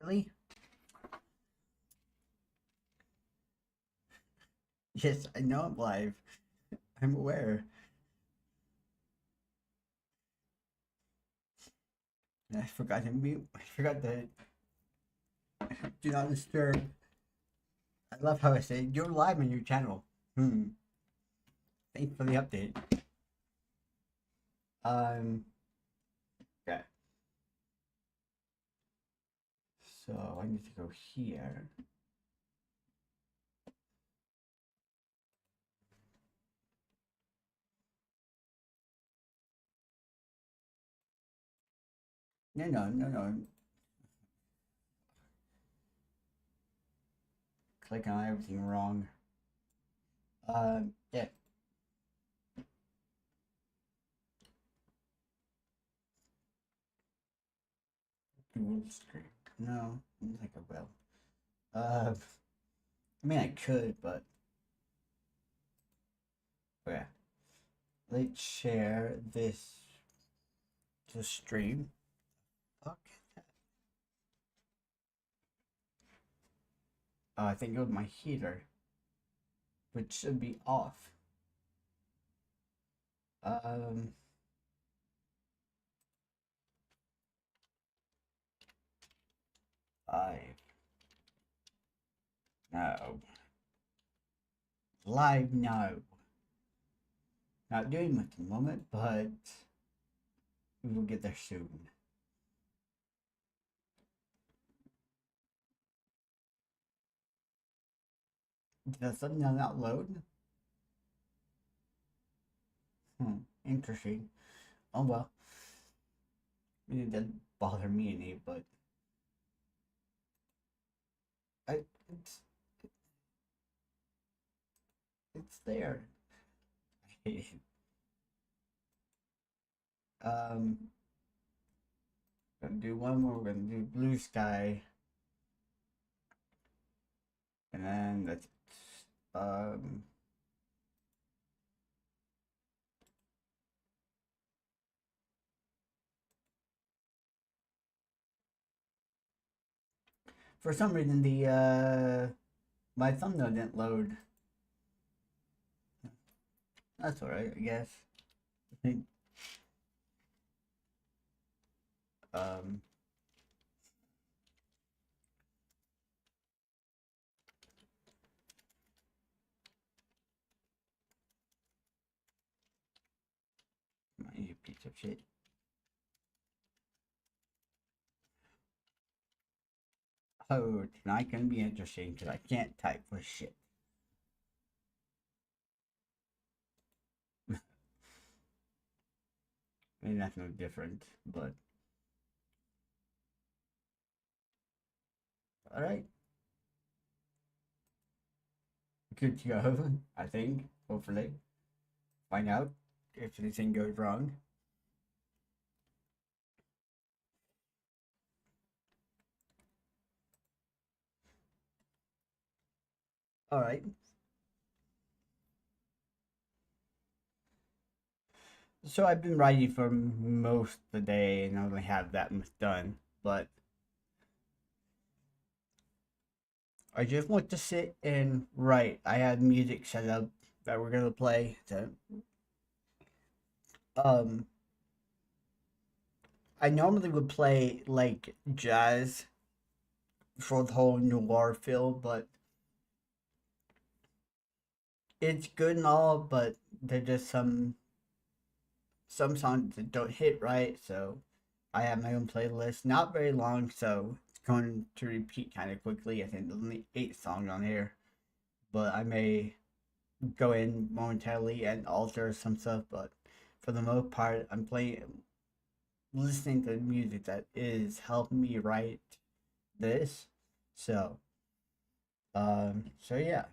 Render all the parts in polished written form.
Really? Yes, I know I'm live. I'm aware. I forgot to mute. I forgot to do not disturb. I love how I say you're live on your channel. Thanks for the update. Yeah. So I need to go here. No. Click on everything wrong. Yeah. Dual screen. No, I don't think I will. I mean I could, but yeah. Let's share this to stream. Okay. I think it was my heater, which should be off. Um, Live. No. Live, no. Not doing much at the moment, but we will get there soon. Did the thumbnail not load? Interesting. Oh well. It didn't bother me any, but I, it's it's there. um, gonna do one more. We're gonna do blue sky, and then that's for some reason the my thumbnail didn't load. That's alright, I guess. um you piece of shit. Oh, tonight gonna be interesting because I can't type for shit. I mean, that's no different, but alright. Good to go, I think, hopefully. Find out if anything goes wrong. Alright. So I've been writing for most of the day and I only have that much done, but I just want to sit and write. I have music set up that we're gonna play. So, um, I normally would play like jazz for the whole noir feel, but it's good and all. But there's just some songs that don't hit right. So I have my own playlist, not very long, so it's going to repeat kind of quickly. I think there's only 8 songs on here, but I may go in momentarily and alter some stuff. But for the most part, I'm listening to music that is helping me write this. So, so yeah.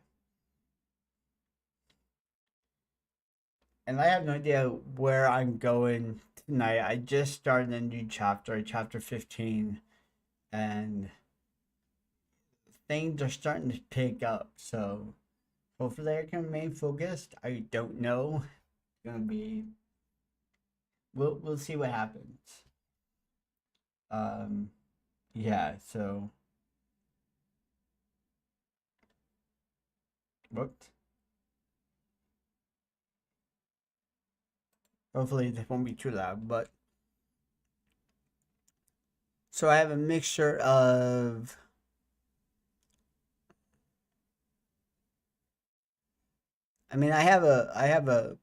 And I have no idea where I'm going tonight. I just started a new chapter, chapter 15, and things are starting to pick up. So hopefully I can remain focused. I don't know. It's gonna be we'll see what happens. Um yeah, so Whoops. Hopefully this won't be too loud, but so I have a mixture of I have a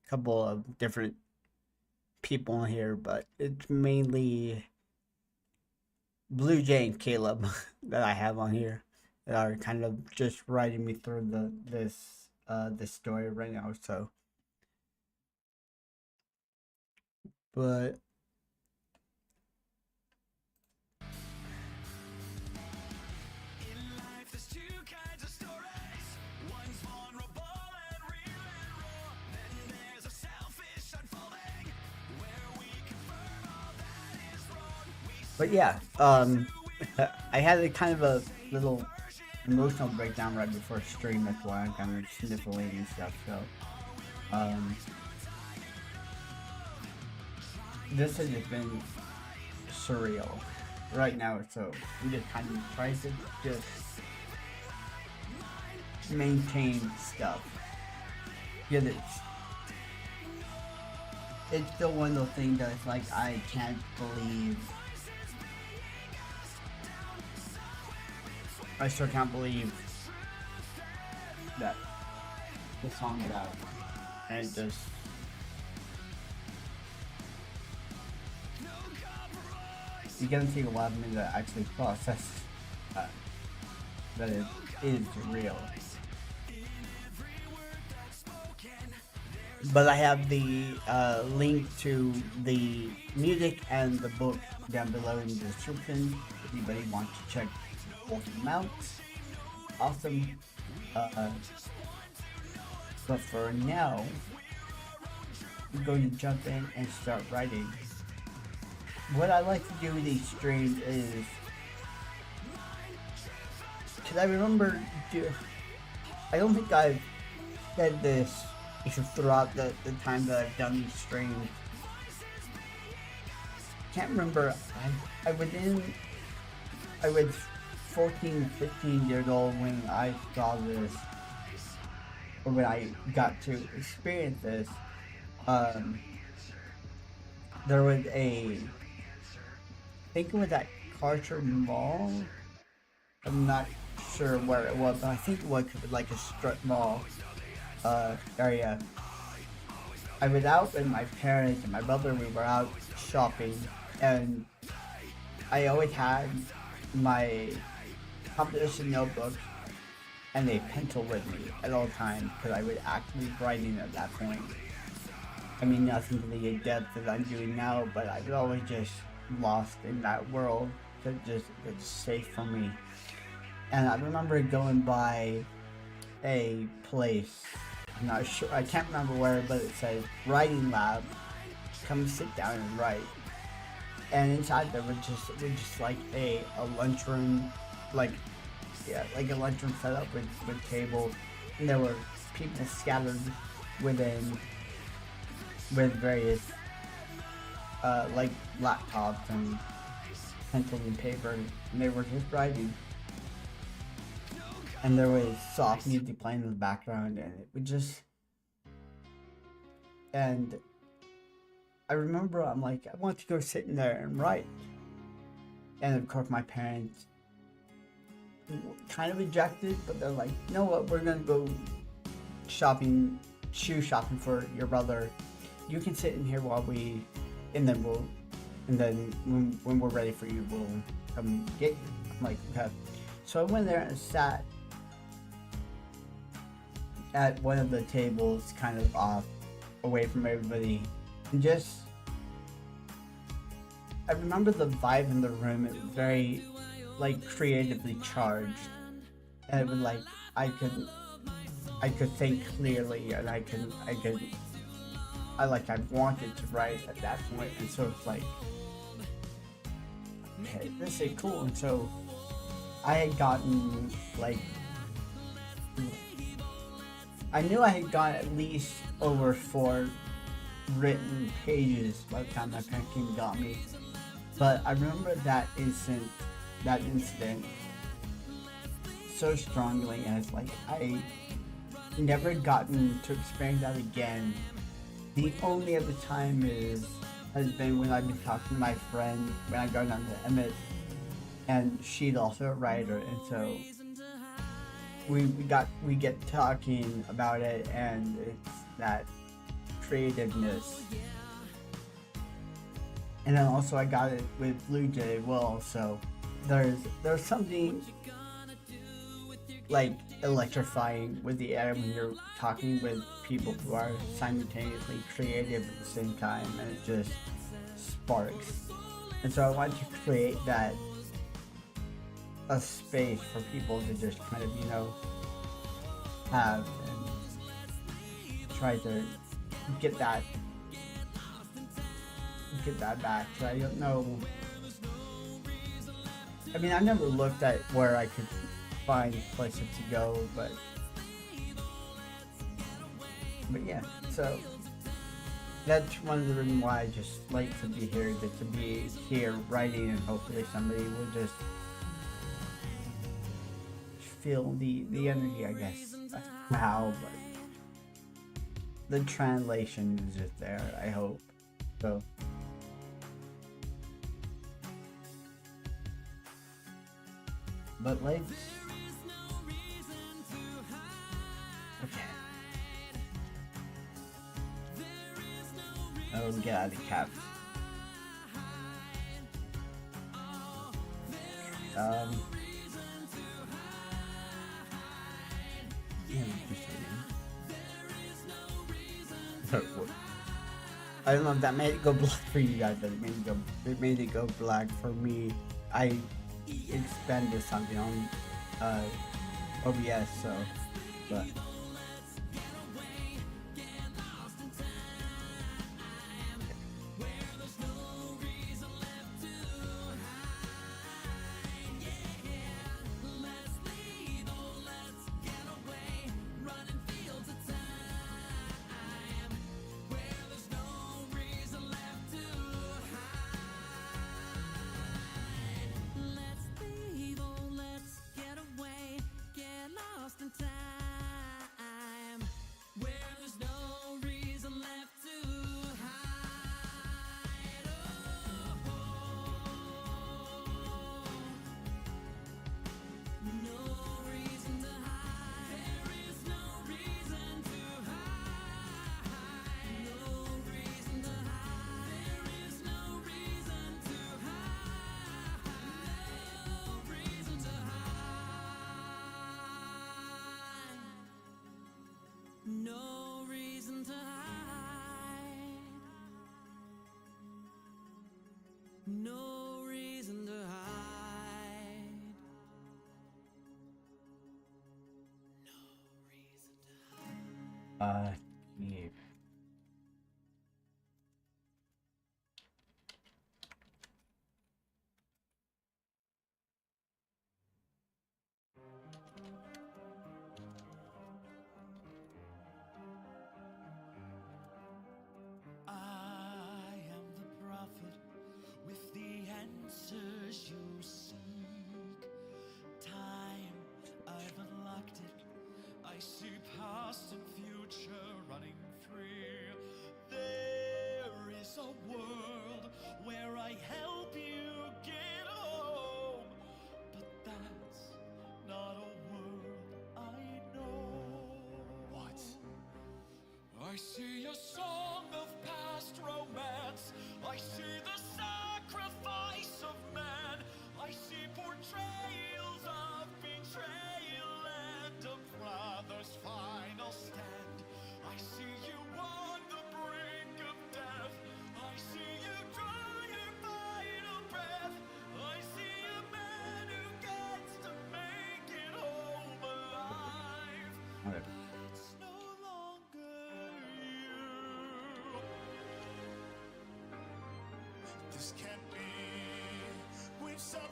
couple of different people in here, but it's mainly BLUEJAY and Caleb that I have on here that are kind of just riding me through this story right now. So, but yeah, I had a kind of a little emotional breakdown right before stream. That's why I'm kind of sniffling and stuff. So, this has just been surreal right now. So I'm just kind of trying to just maintain stuff. Yeah, it's still one of those things that's like I can't believe. I still can't believe that the song is out, and it just you're gonna take a while for me to actually process that it is real. But I have the link to the music and the book down below in the description if anybody wants to check both of them out. Awesome. But for now, I'm going to jump in and start writing. What I like to do with these streams is, because I remember, I don't think I've said this throughout the time that I've done these streams. Can't remember, I was 14, 15 years old when I saw this, or when I got to experience this. There was I think it was at Carter Mall. I'm not sure where it was, but I think it was like a strip mall area. I was out with my parents and my brother. We were out shopping, and I always had my composition notebook and a pencil with me at all times because I was actually writing at that point. I mean, nothing to the depth that I'm doing now, but I was always just lost in that world. It's safe for me. And I remember going by a place, I'm not sure, I can't remember where, but it said writing lab, come sit down and write. And inside there was just like a lunchroom, like a lunchroom set up with tables, and there were people scattered within with various like laptops and pencils and paper, and they were just writing. And there was soft music playing in the background, and it would just, and I remember I'm like, I want to go sit in there and write. And of course my parents kind of rejected, but they're like, you know what, we're gonna go shoe shopping for your brother. You can sit in here while and then when we're ready for you, we'll come get you. I'm like, okay. So I went there and sat at one of the tables, kind of off, away from everybody, and just, I remember the vibe in the room. It was very, like, creatively charged, and it was like I could think clearly, and I wanted to write at that point, and so it's like, okay, this is cool. And so I had gotten, like, I knew I had gotten at least over 4 written pages by the time my parents came and got me. But I remember that incident so strongly, and it's like I never gotten to experience that again. The only other time has been when I've been talking to my friend when I go down to Emmett, and she's also a writer, and so we get talking about it, and it's that creativeness. And then also I got it with BLUEJAY as well, so there's something like electrifying with the air when you're talking with people who are simultaneously creative at the same time, and it just sparks. And so I wanted to create that a space for people to just kind of, have and try to get that back. So I don't know. I mean, I never looked at where I could find places to go, but yeah. So that's one of the reasons why I just like to be here, to be here writing, and hopefully somebody will just feel the energy, I guess. How, but the translation is just there, I hope. So but like, okay, I'll get out of the cap. I don't know if that made it go black for you guys, but it made it go black for me. I expanded something on OBS, so but no reason to hide. No reason to hide. No reason to hide. yeah. I am the prophet with the answers you seek. Time, I've unlocked it. I see past and future running free. There is a world where I help you get home, but that's not a world I know. What? I see a song of past romance. I see the sacrifice of man. I see portrayals of betrayal and a brother's final stand. I see you on the brink of death. I see you draw your final breath. I see a man who gets to make it home alive. Okay. It's no longer you. This can't be.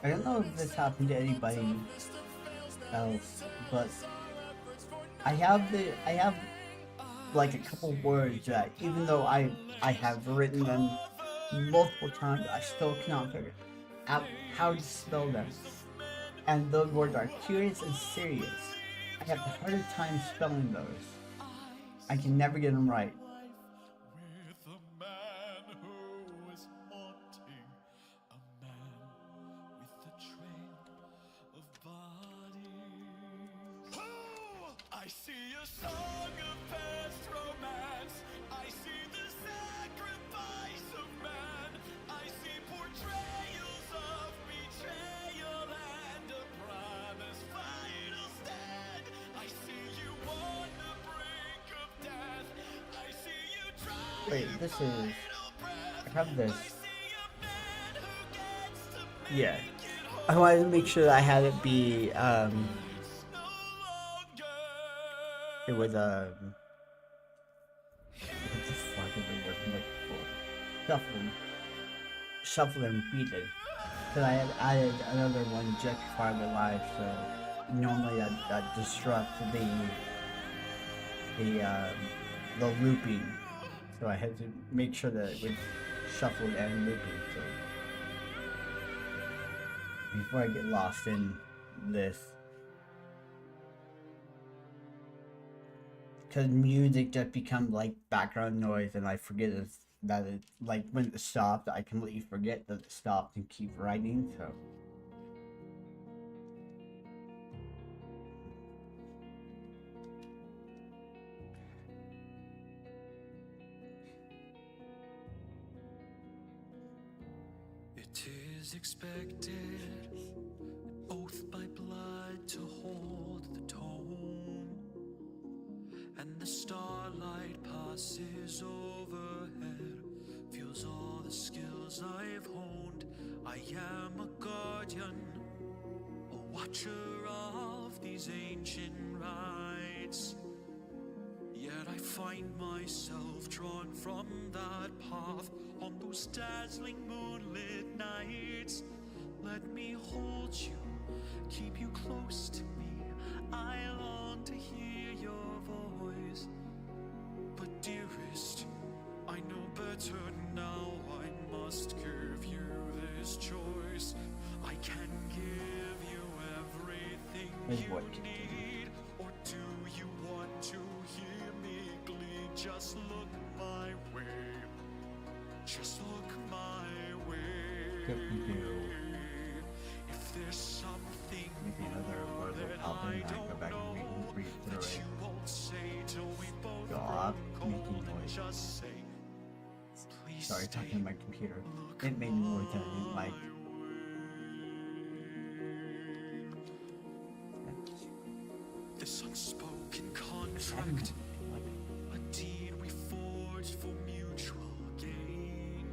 I don't know if this happened to anybody else, but I have like a couple words that even though I have written them multiple times, I still cannot figure out how to spell them. and those words are curious and serious. I have the hardest time spelling those. I can never get them right. With a man who is haunting, a man with a trail of bodies. I see a song of past romance. I see the sacrifice of man. I see portrayals of betrayal and a promise final stand. I see you on the brink of death. I see you try. Wait, this is. I have this. Yeah. I wanted to make sure that I had it be, it was, what the fuck is the word I'm looking for? Shuffle and repeated. Because I had added another one just before I went live, so normally that disrupts the looping. So I had to make sure that it was shuffled and looping, so before I get lost in this. Because music just becomes like background noise and I forget that it, like when it stopped, I completely forget that it stopped and keep writing, so. It is expected, oath by blood to hold the tone, and the starlight passes overhead, feels all the skills I've honed. I am a guardian, a watcher of these ancient rites. Yet I find myself drawn from that path on those dazzling moonlit nights. Let me hold you, keep you close to me. I long to hear your voice. But dearest, I know better now. I must give you this choice. I can give you everything you need. Or do you want to hear me bleed? Just look my way. Just look my way. Yep, we do. If there's something Maybe another more word that of I helping, I go don't back and know read through that it. you won't say till we both Stop grow making cold, and noise. just say, please Sorry, stay. talking to my computer. Look It made noise that I didn't like. This unspoken contract, a deed we forged for mutual gain.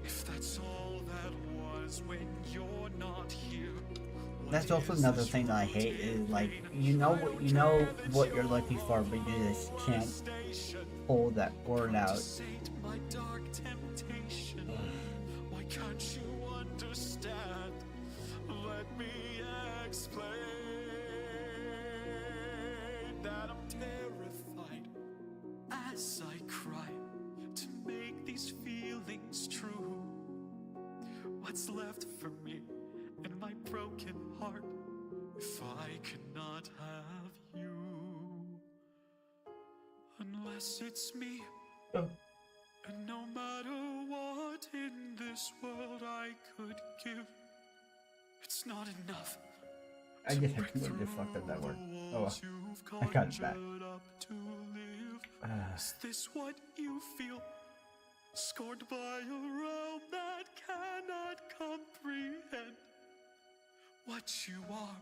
If that's all that was when you're not here. That's also another thing that I hate is like you know what you're looking for, but you just can't pull that word out. My dark temptation. Why can't you understand? Let me explain that I'm terrified as I cry to make these feelings true. What's left for me in my broken heart if I cannot have you? Unless it's me. Oh. And no matter what in this world I could give, it's not enough. I guess I completely just fucked up that word. Oh, I got it back. Is this what you feel? Scorned by a realm that cannot comprehend what you are.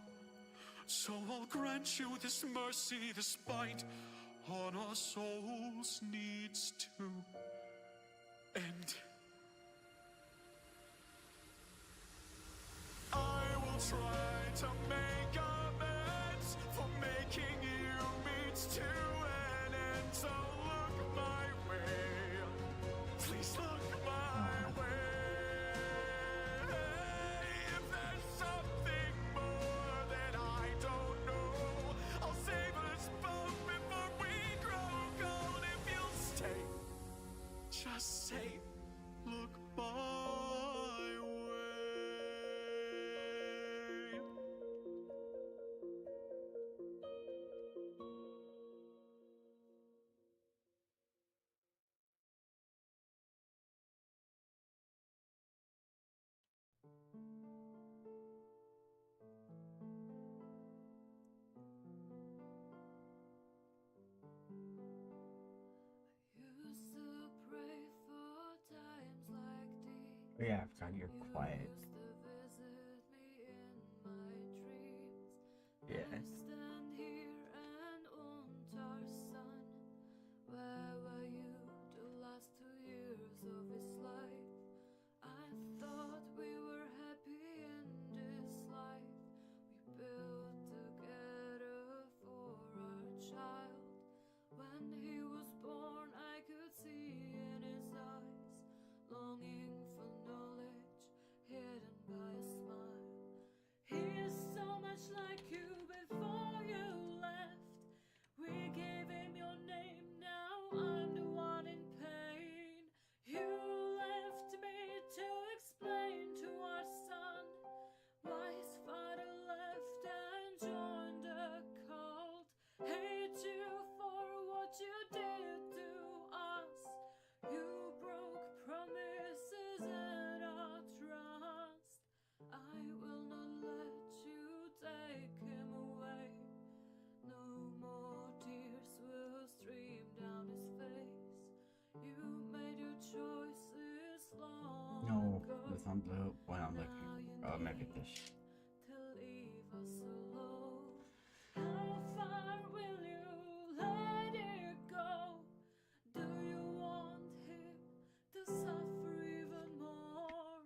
So I'll grant you this mercy, this bite on our souls needs to end. I will try to make amends for making you meet to an end. So look my way, please look my way. If there's something more that I don't know, I'll save us both before we grow cold. If you'll stay, just say, look my way. Used to pray for times like these. Oh, yeah, I forgot you're quiet. Used to visit me in my dreams. Yeah. I stand here and wonder, son, where were you the last 2 years of his life? I thought we were happy in this life we built together for our child. When he was born, I could see in his eyes longing for knowledge hidden by a smile. He is so much like you before you left. We gave him your name, now I'm the one in pain. You left me to explain to our son why his father left and joined the cult. Hate you for what you did to us. You broke promises and our trust. I will not let you take him away. No more tears will stream down his face. You made your choices long No, ago. that's not the one I'm looking Now you for. Oh, maybe need this. to leave us alone. How far will you let it go? Do you want him to suffer even more?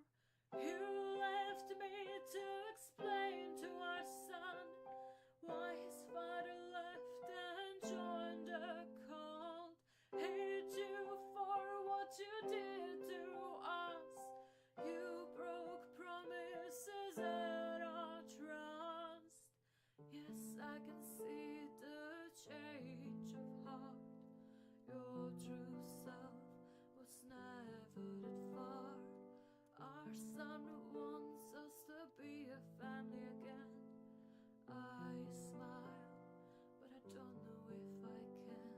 You left me to explain to our son why his father left and joined the cult. Hate you for what you did to us. You broke promises and our trust. Yes, I can see the change of heart. Your true self was never that far. Our son wants us to be a family again. I smile, but I don't know if I can.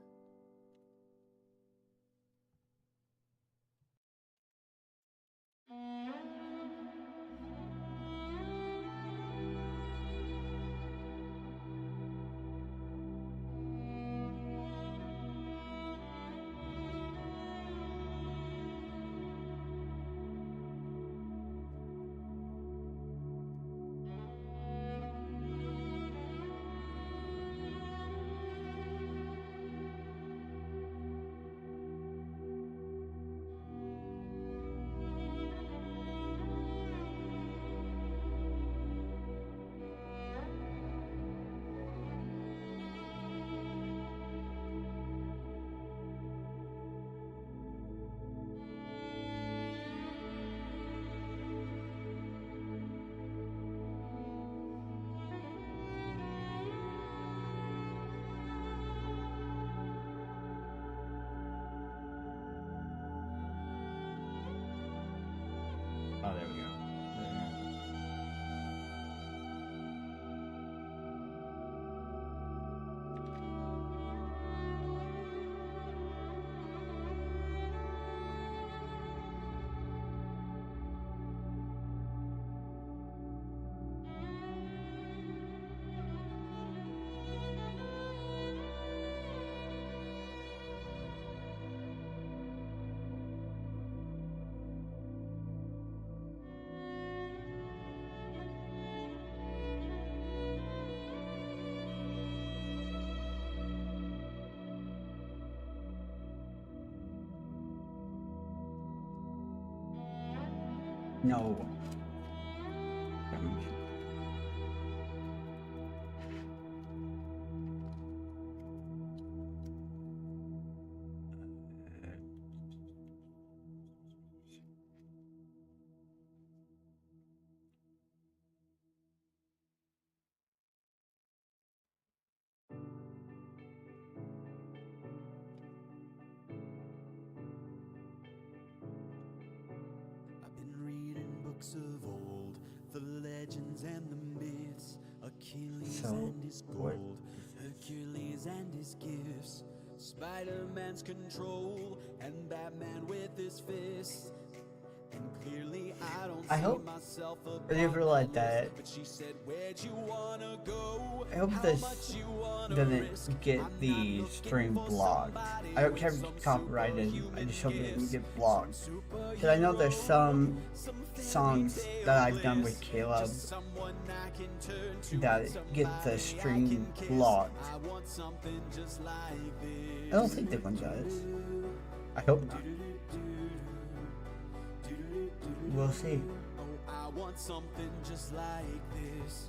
Oh, there we go. There. No. I've been reading books of old, the legends and the myths, Achilles So, and his what gold, is this? Hercules and his gifts, Spider-Man's control, and Batman with his fists. Clearly I don't I see hope myself I never like that. but she said, where'd you wanna go? I hope How this much you wanna risk? doesn't get I'm not the looking stream for blocked. somebody I don't with care if some it's copyrighted. I superhuman just hope it doesn't gifts, get blocked. some Because I know there's superhero, some fairy songs tale that I've done bliss, with Caleb just someone I can turn to, that get the somebody I stream can kiss. blocked. I want something just like this. I don't think this one does. I hope not. We'll see. Oh, I want something just like this.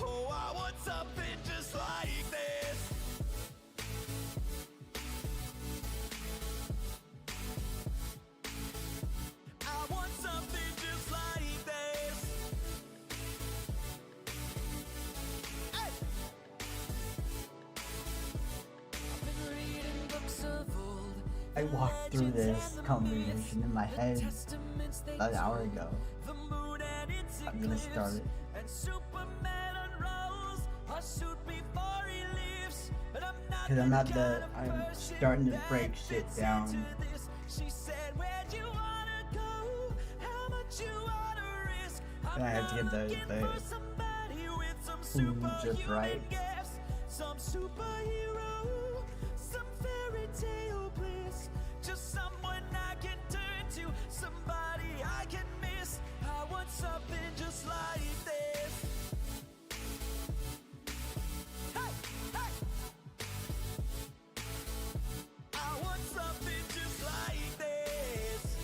Oh, I want something just like this. I want something just like this. Hey! I've been reading books of old. I walked through this conversation in my head an hour ago. I'm gonna start it. Because I'm starting to break shit down. And I have to get the food just right. Some superhero, some fairy tale bliss, just someone I can turn to, somebody I can miss. I want something just like this. Hey, hey. I want something just like this.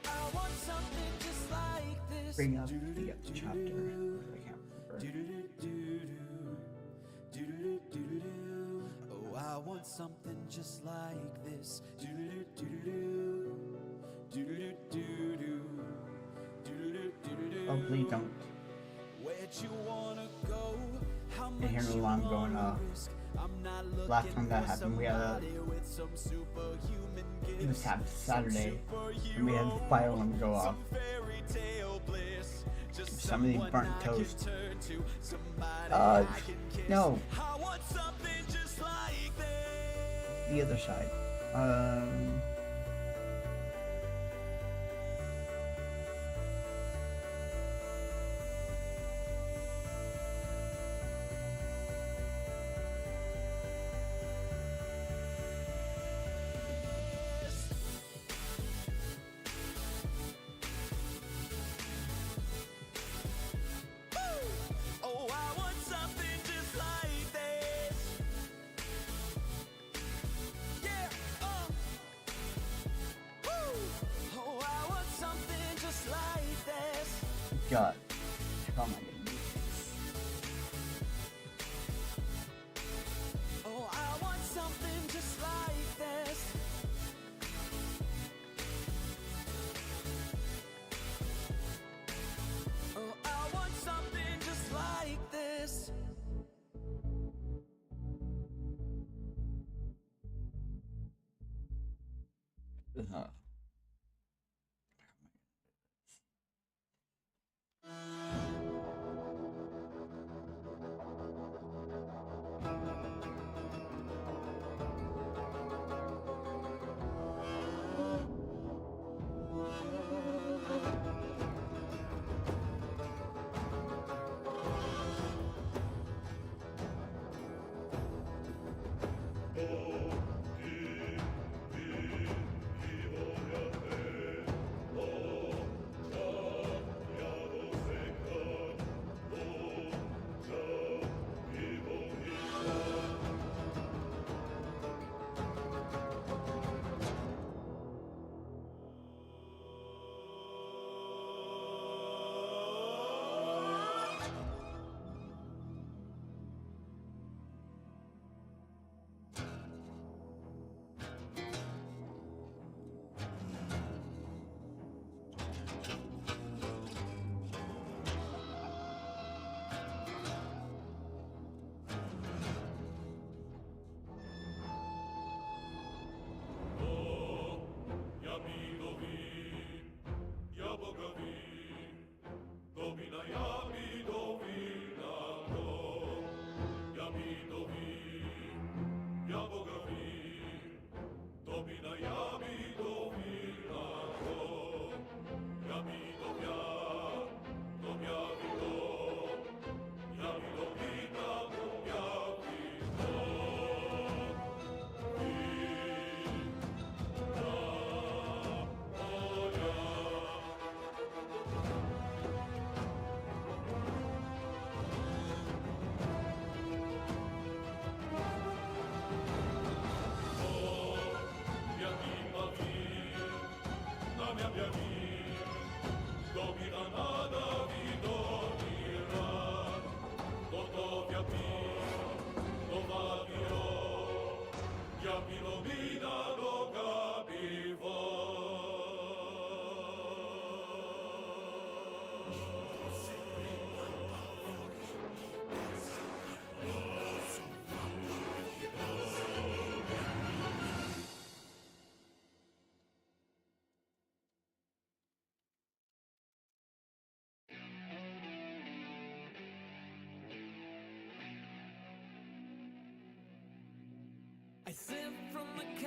I want something just like this. Bring up the chapter. I can't remember. Oh, I want something just like this. Oh, please don't. Where'd you wanna go? How I hear much an you alarm going wanna off. risk? I'm not Last time that looking for happened, we had somebody with some superhuman it was gifts, Saturday, some and we had the fire alarm go off. some fairy tale bliss, just Somebody someone burnt I can toast. turn to, somebody I can kiss. No, I want something just like this. the other side. Oh, I want something just like this. Yeah, woo. Oh, I want something just like this. God, how am I gonna do this? Oh, I want something just like this. Oh, I want something just like this. Uh,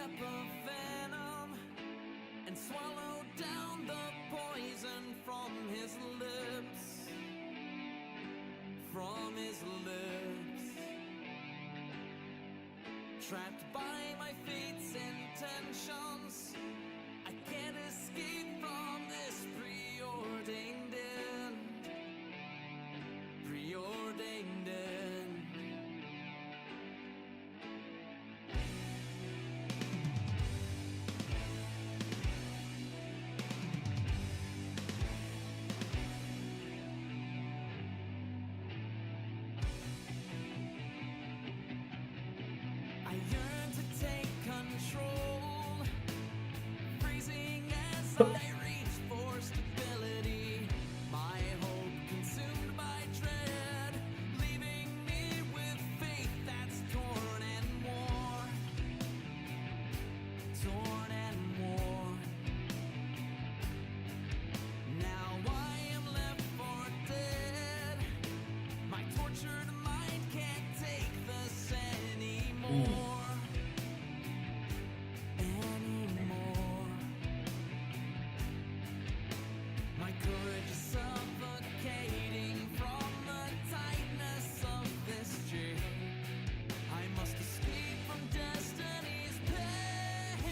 cup of venom and swallow down the poison from his lips. From his lips. Trapped by my fate's intentions, I can't escape from this preordained end. Preordained end. I yearn to take control, freezing as I reach for stability. My hope consumed by dread, leaving me with faith that's torn and worn. Torn and worn. Now I am left for dead. My tortured mind can't take this anymore. Anymore. My courage is suffocating from the tightness of this jail. I must escape from destiny's pain.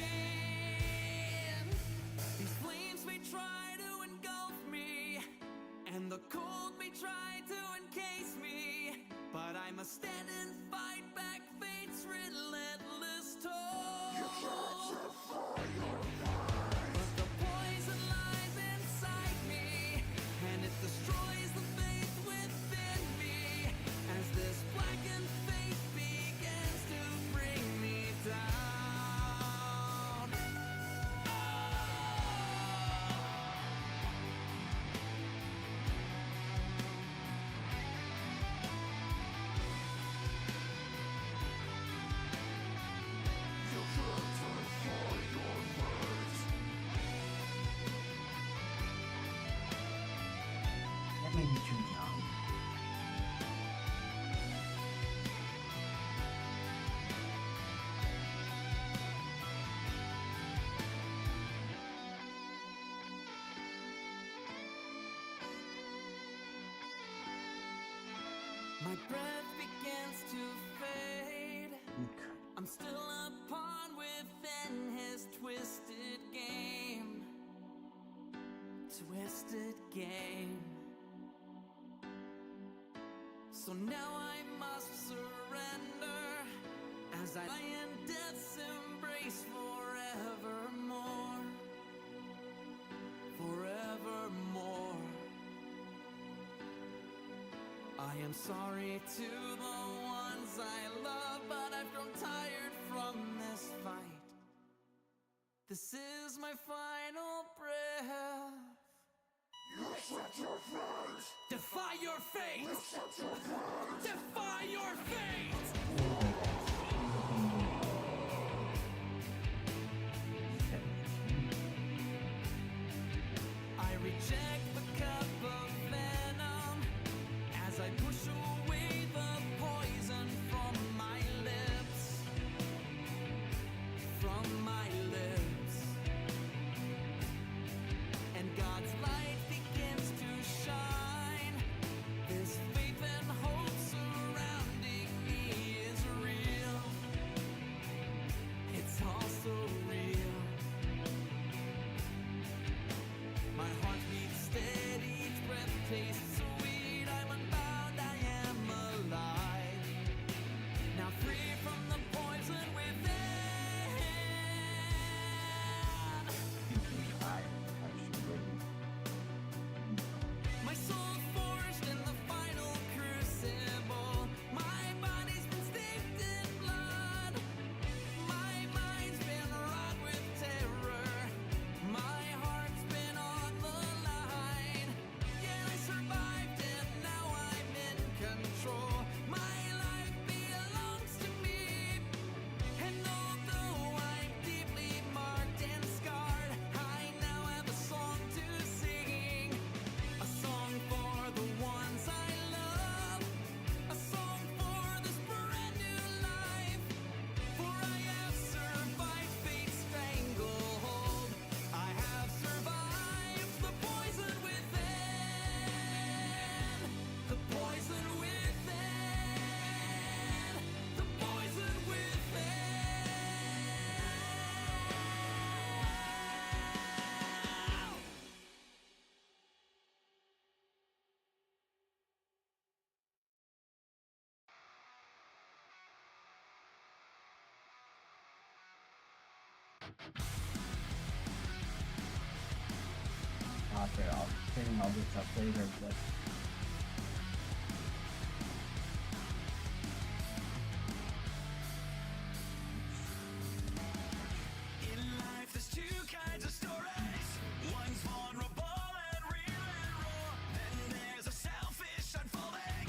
These flames may try to engulf me, and the cold may try to encase me, but I must stand and fight back fate's relentless toll. But the poison lies inside me, and it destroys the faith within me, as this blackened faith begins to bring me down. That may be too young. My breath begins to fade. Okay. I'm still a pawn within his twisted game. Twisted game. So now I must surrender as I lie in death's embrace forevermore. Forevermore. I am sorry to the ones I love, but I've grown tired from this fight. This is my final breath. Accept your fate. Defy your fate. Defy your fate. I reject the cup of venom as I push away the poison from my lips. From my lips. And God's light begins to shine. This faith and hope surrounding me after getting all this up later, but In life, there's two kinds of stories. One's vulnerable and real and raw. Then there's a selfish unfolding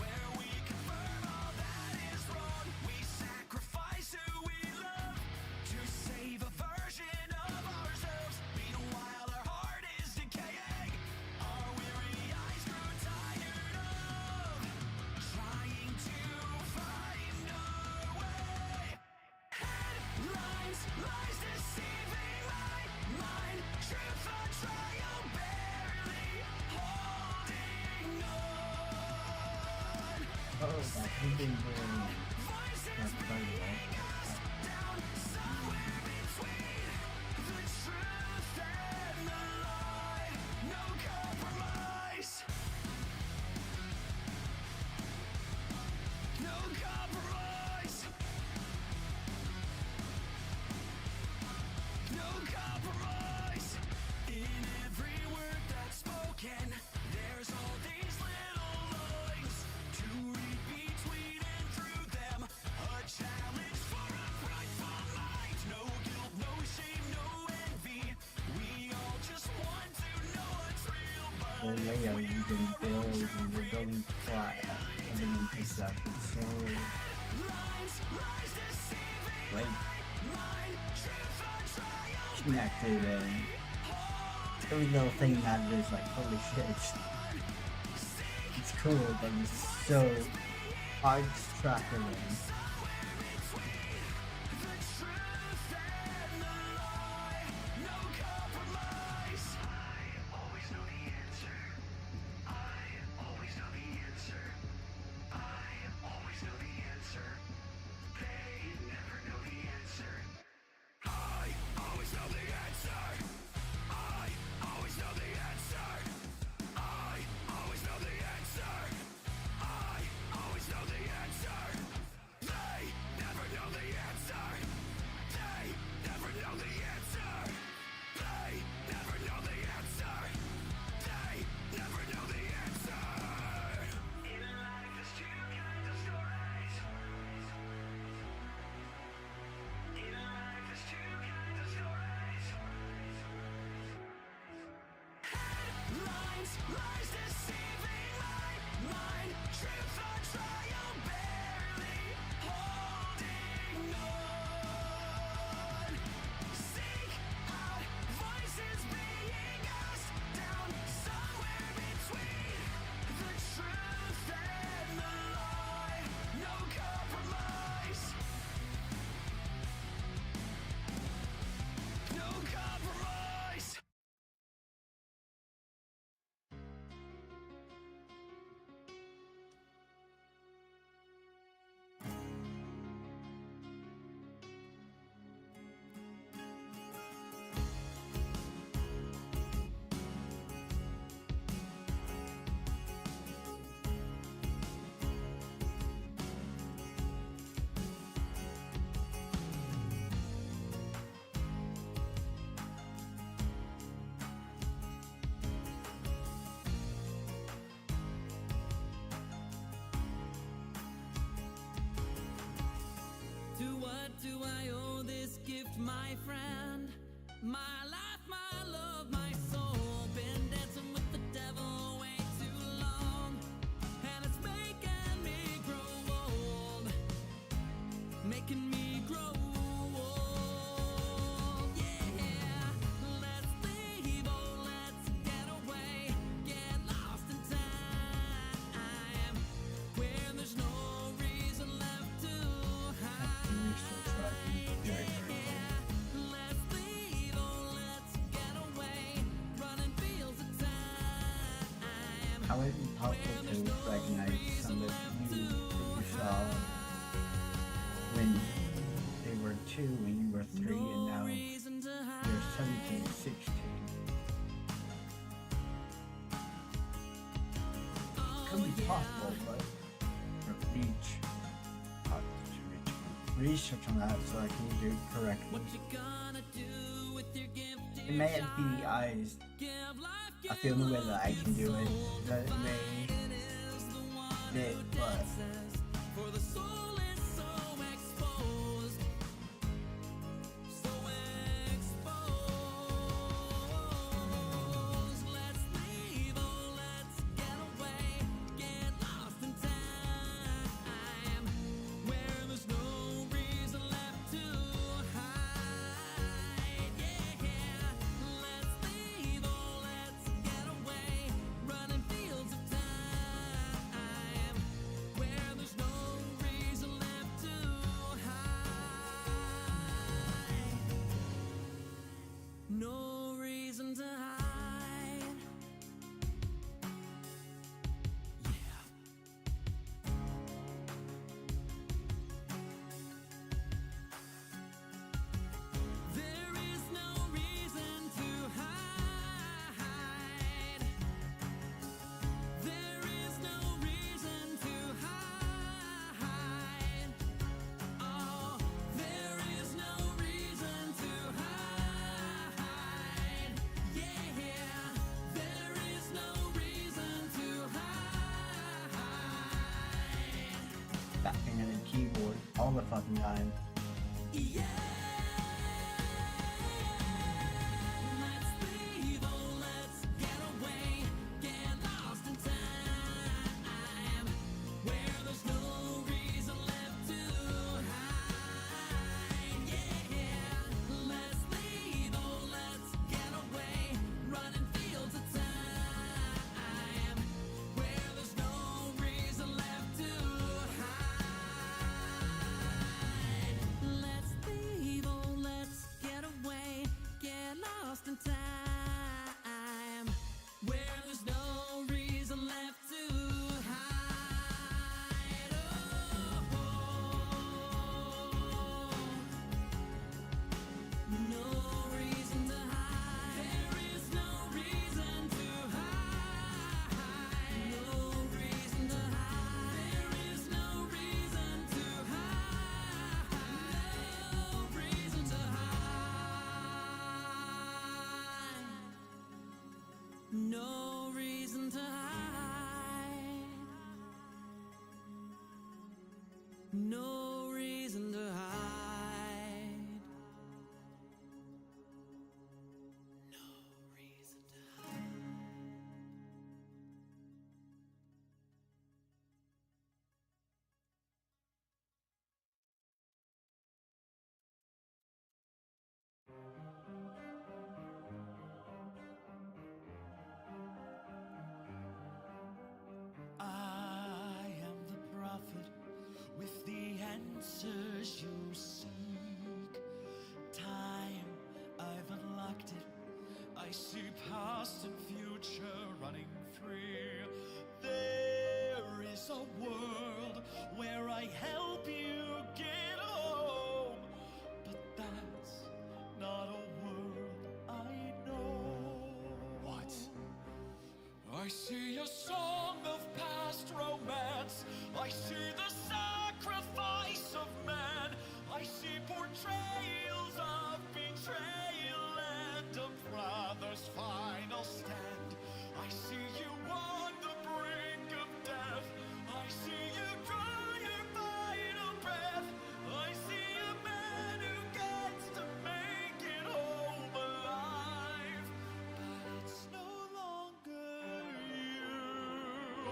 where we confirm all that is wrong. We sacrifice who we love to save a version of ourselves. Meanwhile, our heart is decaying. Our weary eyes grow tired of trying to find our way. Headlines, lies deceiving my mind. Truth on trial, barely holding on. oh, that he's been doing Voices that's very well. bringing us down somewhere between the truth and the lie. No compromise. No compromise. No compromise. In every word that's spoken, there's all these little lines to read between and through them. A challenge for a prideful mind. No guilt, no shame, no envy. We all just want to know what's real, but Well, yeah, you can build and you're building flat underneath stuff. It's so lines, lies deceiving like mind. Truth on trial, connected and every little thing matters. Like holy shit, it's cool, but it's so hard to track everything. the truth and the lie. No compromise. I always know the answer. I always know the answer. I always know the answer. They never know the answer. I always know the answer. I always know the answer. I always know the answer. I always know the answer. They never know the answer. They never know the answer. They never know the answer. They never know the answer. In life, there's two kinds of stories. In life, there's two kinds of stories. Headlines, lies deceiving my mind. Truth on trial, barely holding on. Seek out voices bringing us down somewhere between the truth and the lie. No compromise. No compromise. To what do I owe this gift, my friend? My life, my love, my soul. Been dancing with the devil way too long, and it's making me grow old. Making me grow old. Yeah, let's leave, oh, let's get away. Get lost in time, where there's no reason left to hide. Yeah, let's leave, oh, let's get away. Running fields of time. How is it possible to recognize some of the things that you saw when they were 2, when you were 3, and now Reason to hide. you're 17, 16? Could be possible, but research on that so I can do it correctly. What you gonna do with your gift? It may be the eyes. Give life, I feel the way that I can do it. That it may fit, but For the soul is so exposed, so exposed. Let's leave, oh, let's get away, get lost in time, where there's no reason left to hide. Yeah, let's leave, oh, let's get away, running fields of time, where there's no reason left to hide. No reason to hide. Yeah. There is no reason to hide. There is no reason to hide. Oh, there is no reason to hide. Yeah, there is no reason to hide. tapping on the keyboard all the fucking time. Yeah. Let's leave, oh, let's get away, get lost in time, where there's no reason left to hide. Yeah, let's leave, oh, let's get away, running fields of time, where there's no reason left to hide. Let's leave, oh, let's get away, get lost in time, where there's no reason left to hide. Oh, no reason to hide. There is no reason to hide. No reason to hide. There is no reason to hide. No reason to hide. No reason to hide. No reason to hide. No reason to hide. I am the prophet with the answers you seek. Time, I've unlocked it. I see past and future running free. There is a world where I help you get home, but that's not a world I know. What? I see a song of past romance. I see the sacrifice of man. I see portrayals of betrayal and a brother's final stand. I see you on the brink of death. I see you draw your final breath. I see a man who gets to make it home alive, but it's no longer you.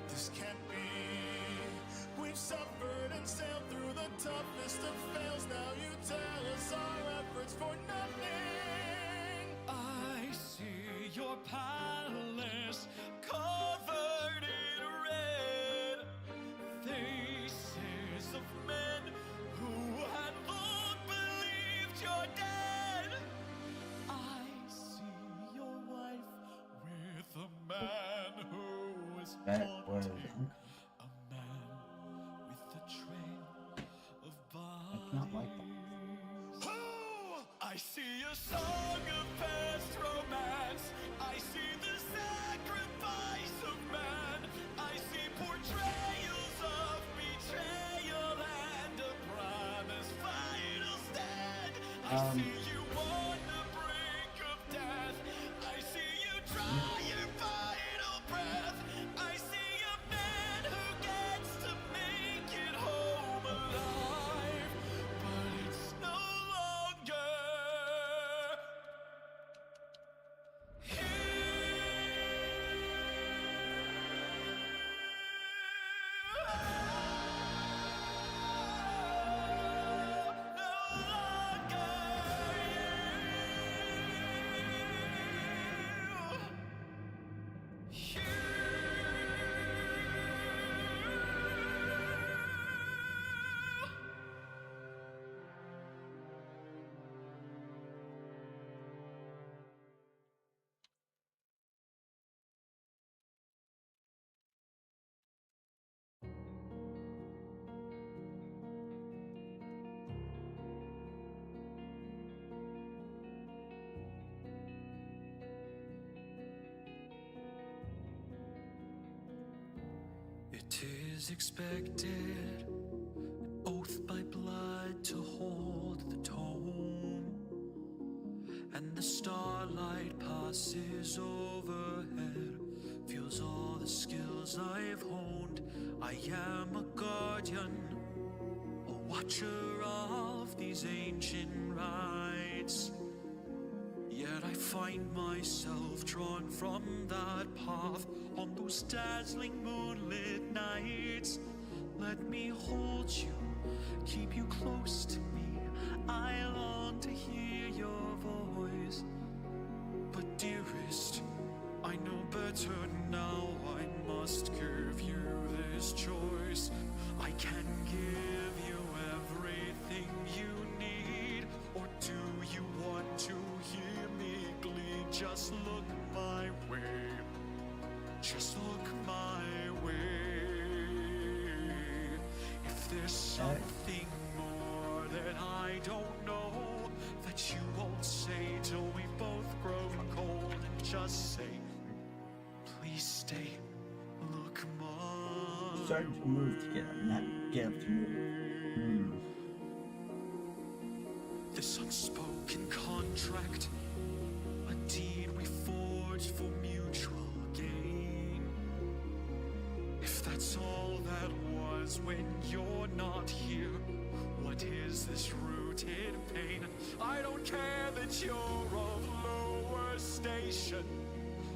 This can't be. We've suffered and sailed through the toughest of fails. Now you tell us our efforts for nothing. I see your palace covered in red, faces of men who had long believed you're dead. I see your wife with a man who is That was haunting, a man with a trail of bodies. not like that. Oh, I see a song of past romance. I see the sacrifice of man. I see portrayals of betrayal and a brother's final stand. I see you on the brink of as expected, an oath by blood to hold the tone, and the starlight passes overhead, feels all the skills I've honed. I am a guardian, a watcher of these ancient rites. Yet I find myself drawn from that path on those dazzling moonlit nights. Let me hold you, keep you close to me. I long to hear your voice. But dearest, I know better now. I must give you this choice. I can give you everything you need. Or do you want to hear me bleed? Just look my way. Just look my way. If there's something more that I don't know, that you won't say till we both grow cold, and just say, please stay, look my Starting to move together, not get up to move. This unspoken contract, a deed we forged for mutual gain. If that's all that was when you're not here, what is this rooted pain? I don't care that you're of lower station,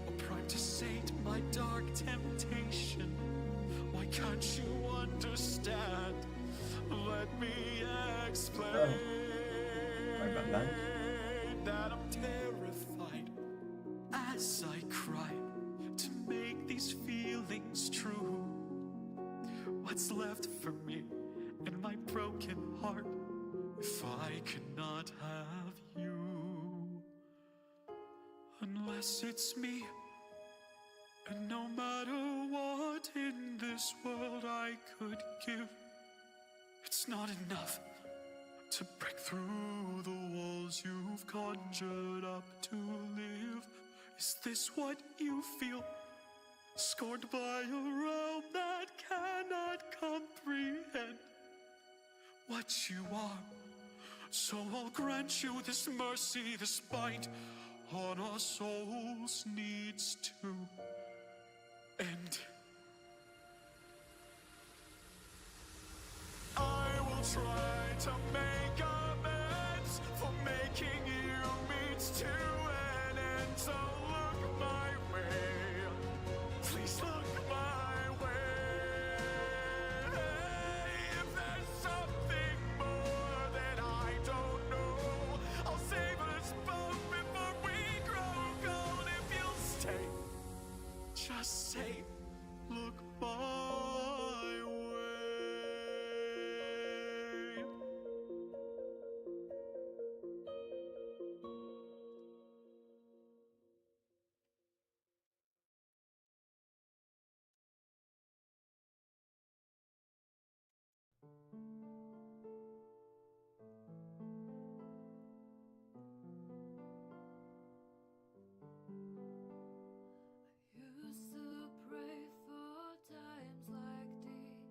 or primed to sate my dark temptation. Why can't you understand? Let me explain. Sorry about that. That I'm terrified as I cry to make these feelings true. What's left for me in my broken heart if I cannot have you? Unless it's me, and no matter what in this world I could give, it's not enough to break through the walls you've conjured up to live. Is this what you feel? Scorned by a realm that cannot comprehend what you are. So I'll grant you this mercy, this bite on our souls needs to end. I will try to make amends for making you meet to an end. So look my way, please look my way. If there's something more that I don't know, I'll save us both before we grow cold. If you'll stay, just say, look my way. Used to pray for times like these.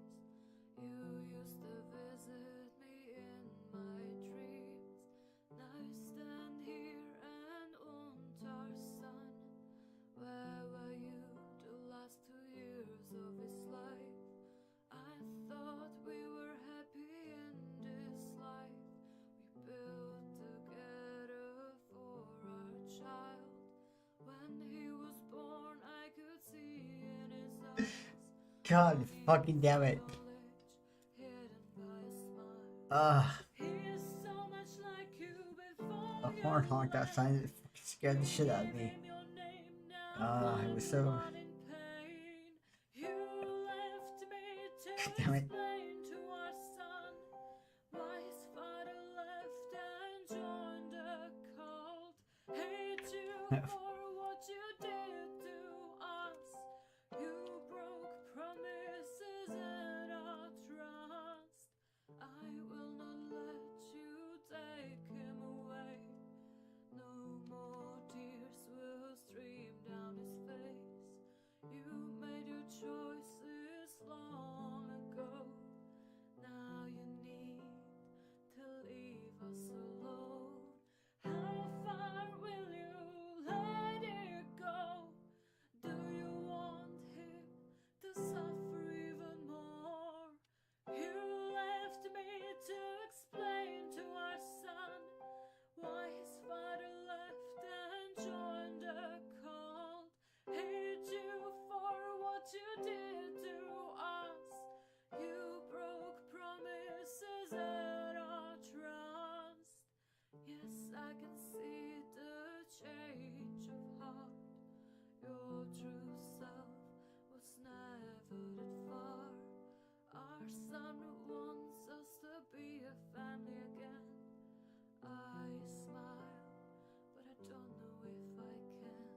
You used to visit me in my dreams. Now you stand here and want our son. Where were you the last 2 years of his life? I thought we were happy in this life we built together for our child. When he was born, I could see in his eyes God fucking damn it. hidden by a smile. He is so much like you before The horn honked outside and it fucking scared the shit out of me. It was so. You left me to Damn it. explain to our son why his father left and joined the cult. Hate you for what you did to us. You broke promises and our trust. I will not let you take him away. No more tears will stream down his face. You made your choices long Our son wants us to be a family again. I smile, but I don't know if I can.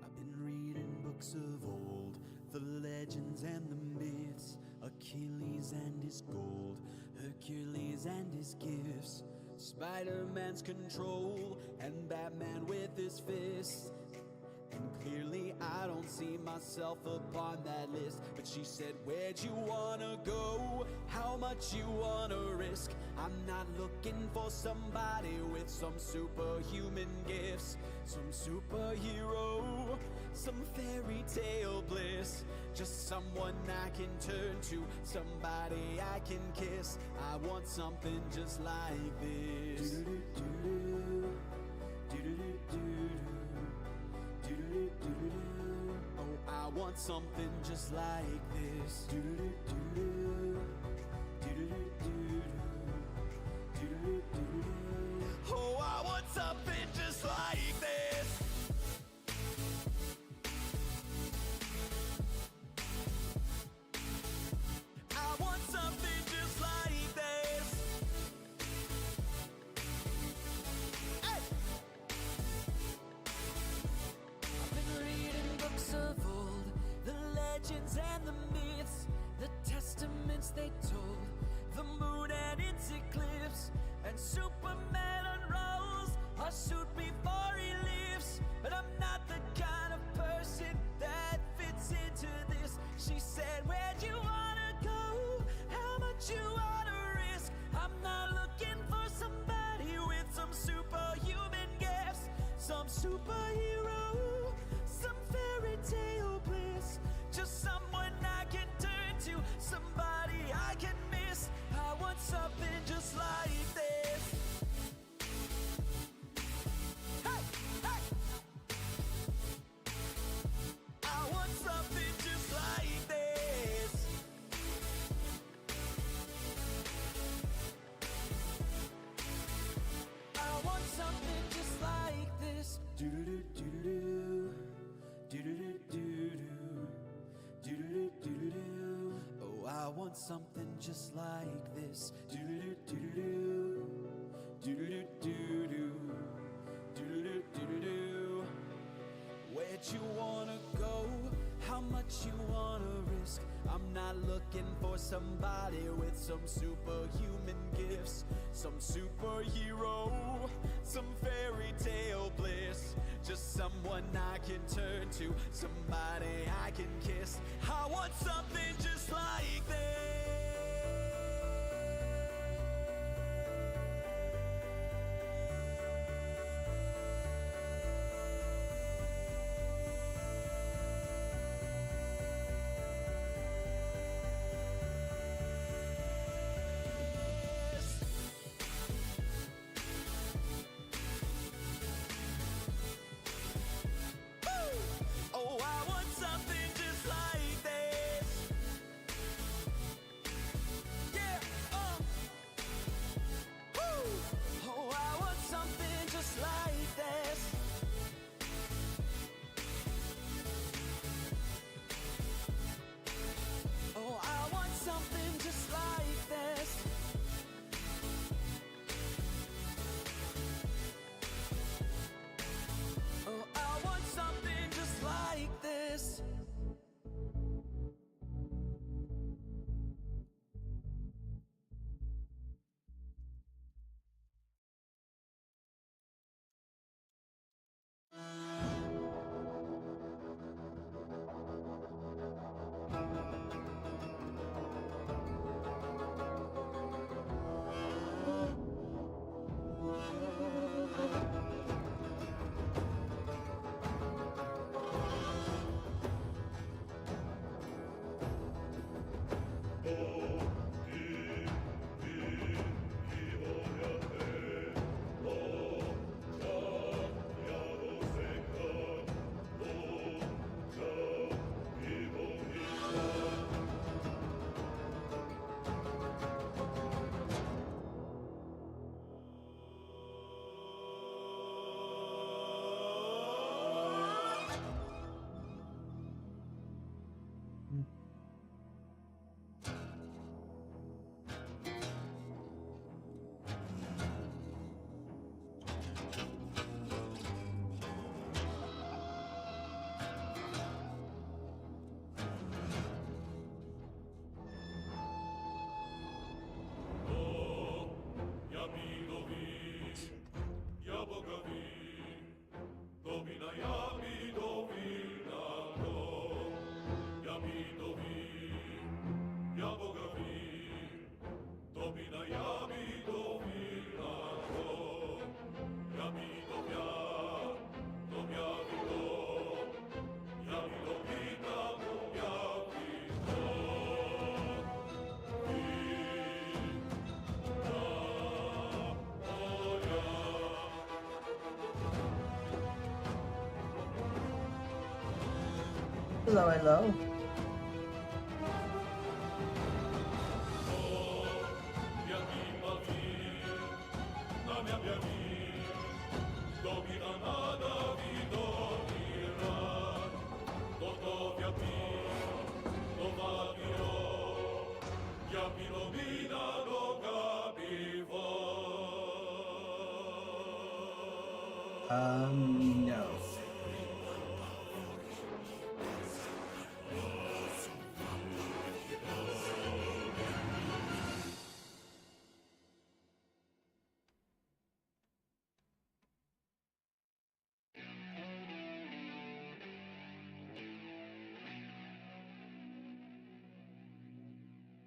I've been reading books of old, the legends and the myths, Achilles and his gold, Hercules and his gifts, Spider-Man's control, and Batman with his fists. And clearly I don't see myself upon that list. But she said, where'd you wanna go? How much you wanna risk? I'm not looking for somebody with some superhuman gifts, some superhero, some fairy tale bliss. Just someone I can turn to, somebody I can kiss. I want something just like this. Oh, I want something just like this. Oh, I want something just like this. I want something just like this. Hey! I've been reading books of old, the legends and the myths, the testaments they told, the moon and its eclipse, and Superman unrolls a suit before he leaves. But I'm not the kind of person that fits into this. She said, where'd you wanna go? How much you wanna risk? I'm not looking for somebody with some superhuman gifts, some superhero, some fairy tale bliss. Just someone I can turn to, somebody I can miss. I want something just like this. Hey, hey! I want something just like this. I want something just like this. Oh, I want something just like this. Where'd you wanna go? what you wanna risk. I'm not looking for somebody with some superhuman gifts, some superhero, some fairy tale bliss. Just someone I can turn to, somebody I can kiss. I want something just like this. Oh, I want something just like this. Yeah, woo. Oh, I want something just like this. Oh, I want something just like this. Oh, I want something just like this. Hello, hello. No.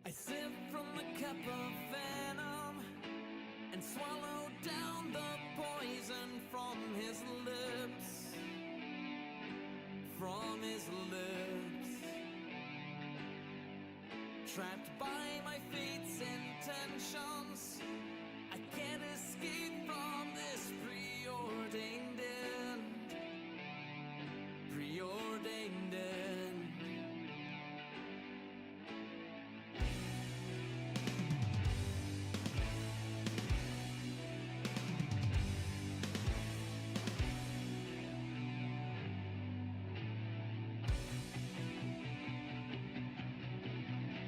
I sip from the cup of venom and swallow down the poison from his lips. From his lips. Trapped by my fate's intentions, I can't escape from this preordained end. Preordained end.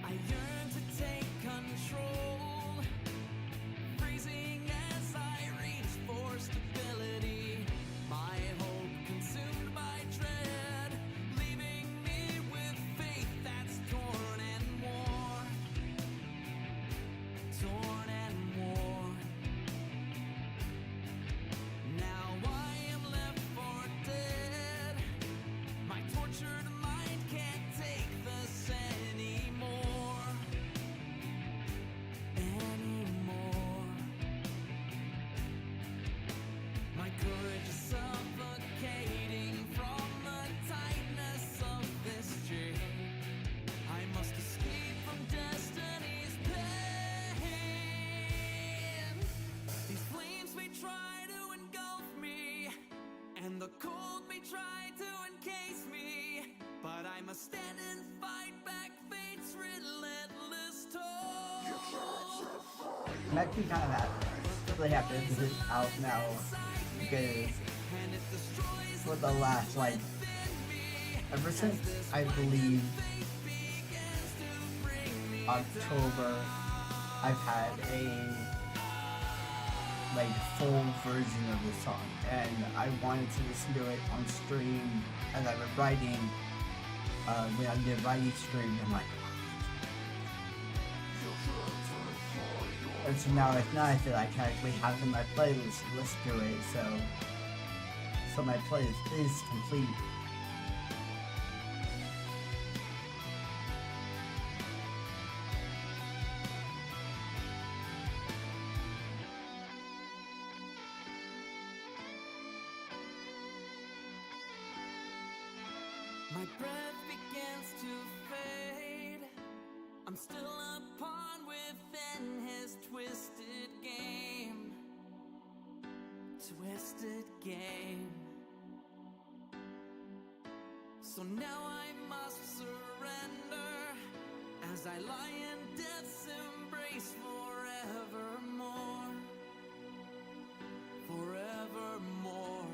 I yearn to take control, freezing as I reach for stability. My stand and fight back fate's relentless toll. I'm actually kind of happy. Really happy this is out now because for the last ever since I believe October, I've had a full version of the song, and I wanted to listen to it on stream as I was writing. When I did writing stream, I'm like, and so now it's nice that I can actually have it in my playlist to listen to it. So my playlist is complete. My breath begins to fade. I'm still a pawn within his twisted game. Twisted game. So now I must surrender as I lie in death's embrace forevermore. Forevermore.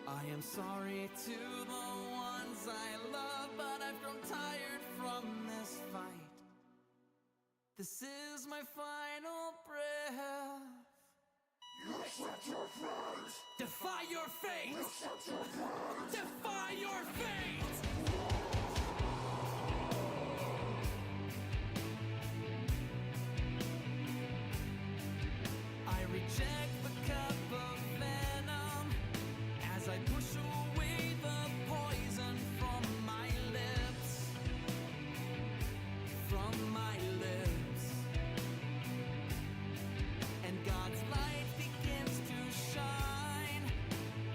I am sorry to the ones I love, but I've grown tired from this fight. This is my final breath. You accept your fate. Defy your fate. Accept your fate. Defy your fate. I reject the cup of venom as I push away the poison from my lips. From my lips. And God's light begins to shine.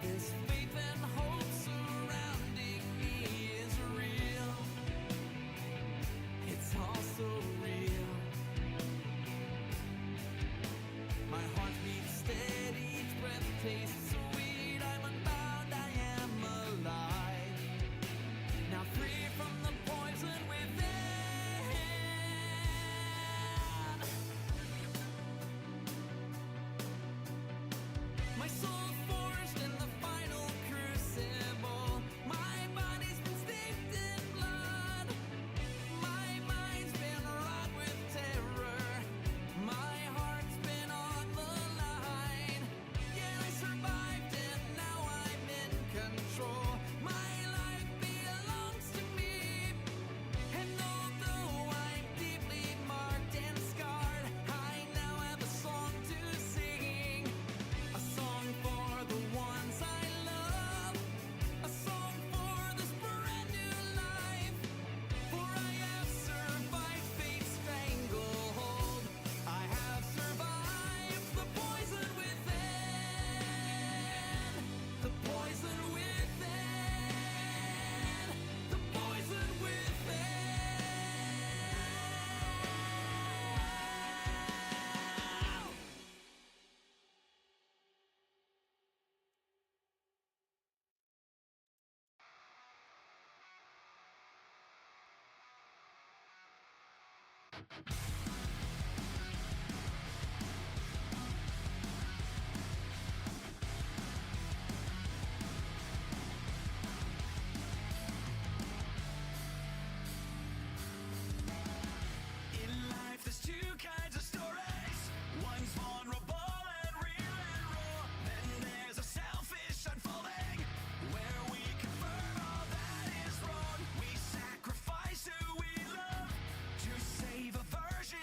This faith and hope surrounding me is real. It's also real. My heart beats steady, each breath tastes sweet. I'm unbound, I am alive. Now free from the poison within. My soul forged in the final crucible. My body's been steeped in blood. My mind's been wrought with terror. My heart's been on the line. Yet I survived and now I'm in control. My life belongs to me. And although I'm deeply marked and scarred, I now have a song to sing. A song for the ones I love. A song for this brand new life. For I have survived fate's stranglehold. I have survived the poison within. The poison within. The poison within. In life there's two kinds of stories. One's vulnerable and real and raw. Then there's a selfish unfolding where we confirm all that is wrong. We sacrifice who we love to save a version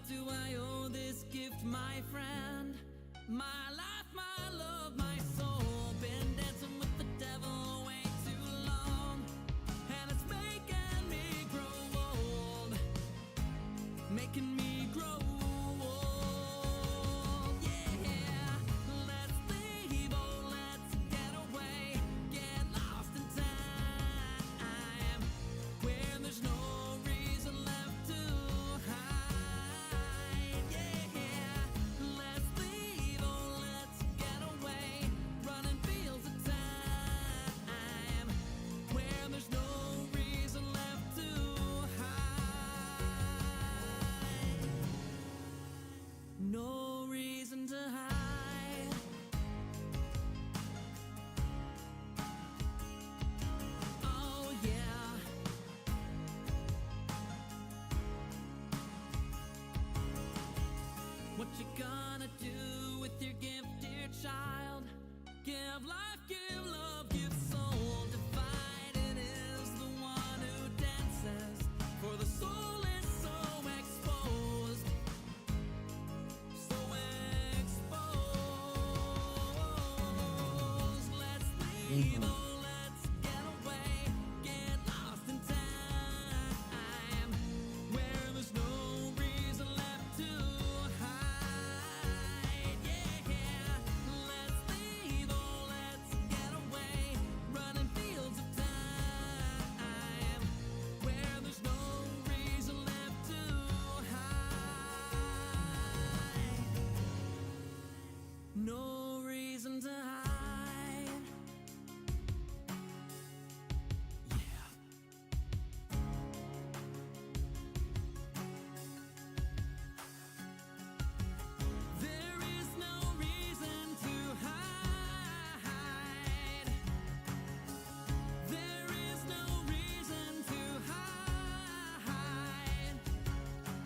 do I owe this gift, my friend? My life, my love, my soul. Been dancing with the devil way too long, and it's making me grow old. Making me grow old, yeah. Let's leave, oh, let's get away. Get lost in time, where there's no reason left to hide, yeah. Let's leave, oh, let's get away. Running fields of time, where there's no reason left to hide. No reason to hide. Oh yeah. What you gonna do with your gift, dear child? Give life, give love, give soul. Divided is the one who dances, for the soul is so exposed. So exposed. Let's leave, oh, let's get away. Get lost in time, where there's no reason left to hide, yeah. Let's leave, oh, let's get away. Running fields of time, where there's no reason left to hide. No reason to hide. Yeah. There is no reason to hide. There is no reason to hide.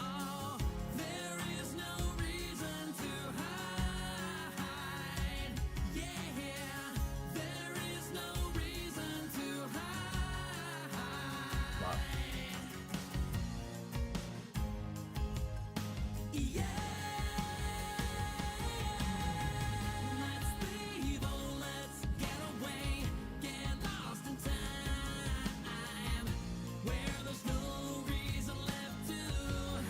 Oh, there is no reason to hide. Yeah, there is no reason to hide. Wow. Yeah. Let's leave, oh, let's get away. Get lost in time, where there's no reason left to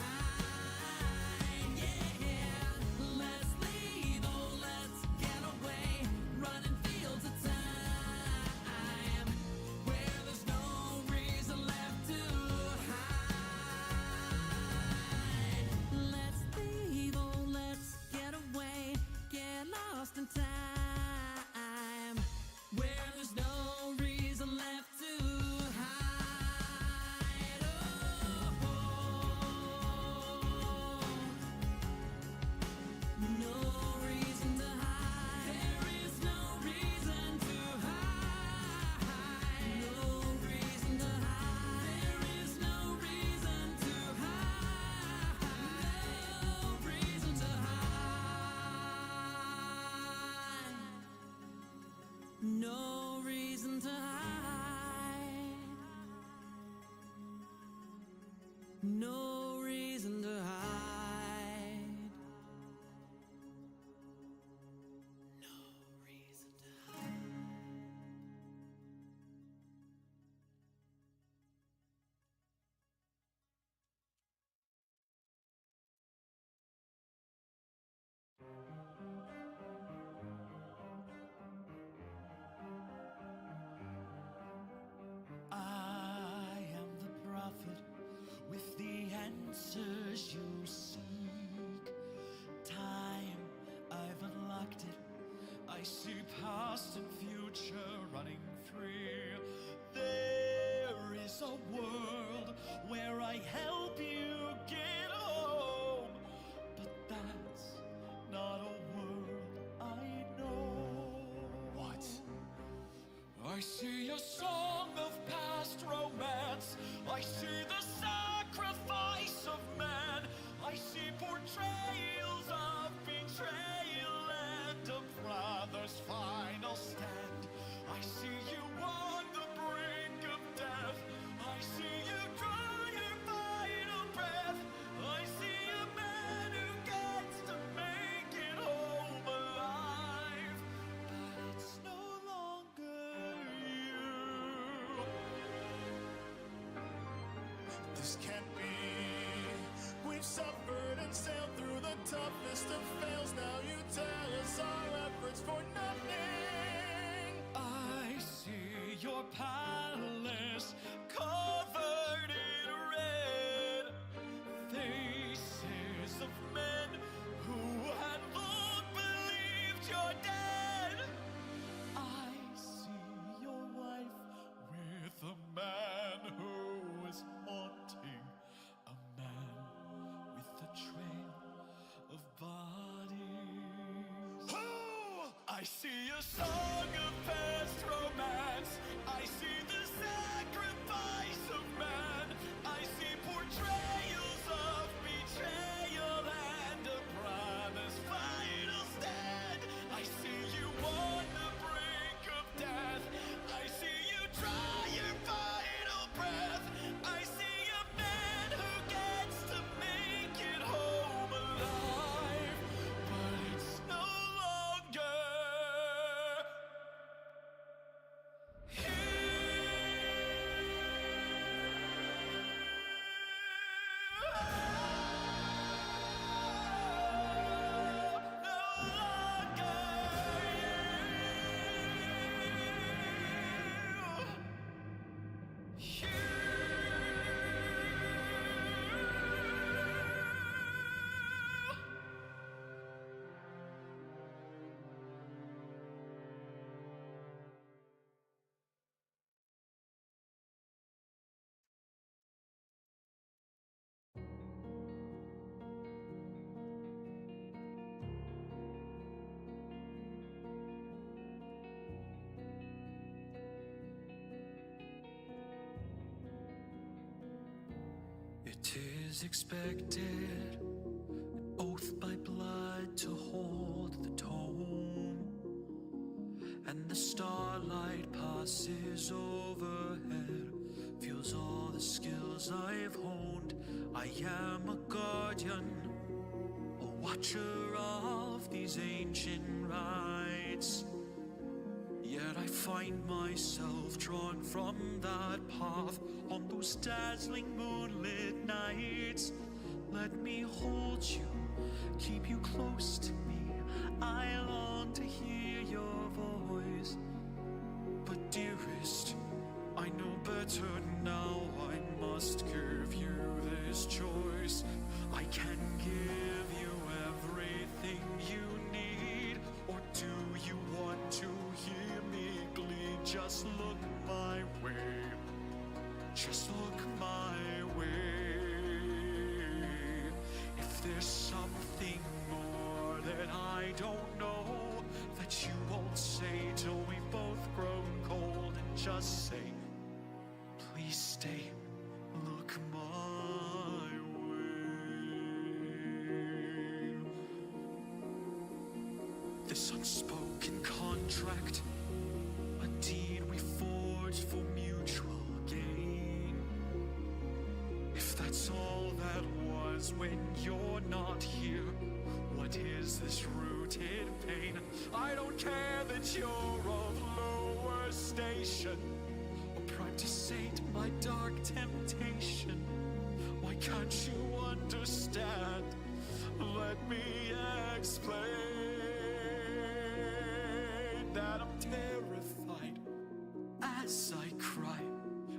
hide, yeah. Let's leave, oh, let's get away. Running fields of time, where there's no reason left to hide. Let's leave, oh, let's get away. Get lost in time, where there's no reason left to hide. Oh, no reason to hide. There is no reason to hide. No reason to hide. There is no reason to hide. No reason to hide. No reason to hide. No reason to hide. No reason to hide. I am the prophet with the answers you seek. Time, I've unlocked it. I see past and future running free. There is a world where I help you get home, but that's not a world I know. What? I see a song of past romance. I see the sacrifice of man. I see portrayals of betrayal and a brother's final stand. I see you on the brink of death. I see you draw your final breath. I see a man This can't be. We've suffered and sailed through the toughest of fails. Now you tell us our efforts for nothing. I see your palace covered in red, faces of men who had long believed you're dead. I see your wife with a man who is haunting, a man with a trail of bodies. Oh! I see a song of past romance. I see the sacrifice of man. I see portrayals of betrayal and a promise final stand. I see you on the brink of death. I see you draw your final breath. I see a man who gets to make it home alive, but it's no longer It is expected, an oath by blood to hold the tone, and the starlight passes overhead, feels all the skills I've honed. I am a guardian, a watcher of these ancient rites. Yet I find myself drawn from that path on those dazzling moonlit nights. Let me hold you, keep you close to me. I long to hear your voice. But dearest, I know better now. I must give you this choice. I can give you everything you need. Or do you want to hear me bleed? Just look my way. Just look my way. If there's something more that I don't know, that you won't say till we both grow cold, and just say, please stay, look my way. This unspoken contract, a deed we forged for mutual gain. If that's all that was when you're not here, what is this rooted pain? I don't care that you're of lower station, or primed to sate my dark temptation. Why can't you understand? Let me explain that I'm terrified as I cry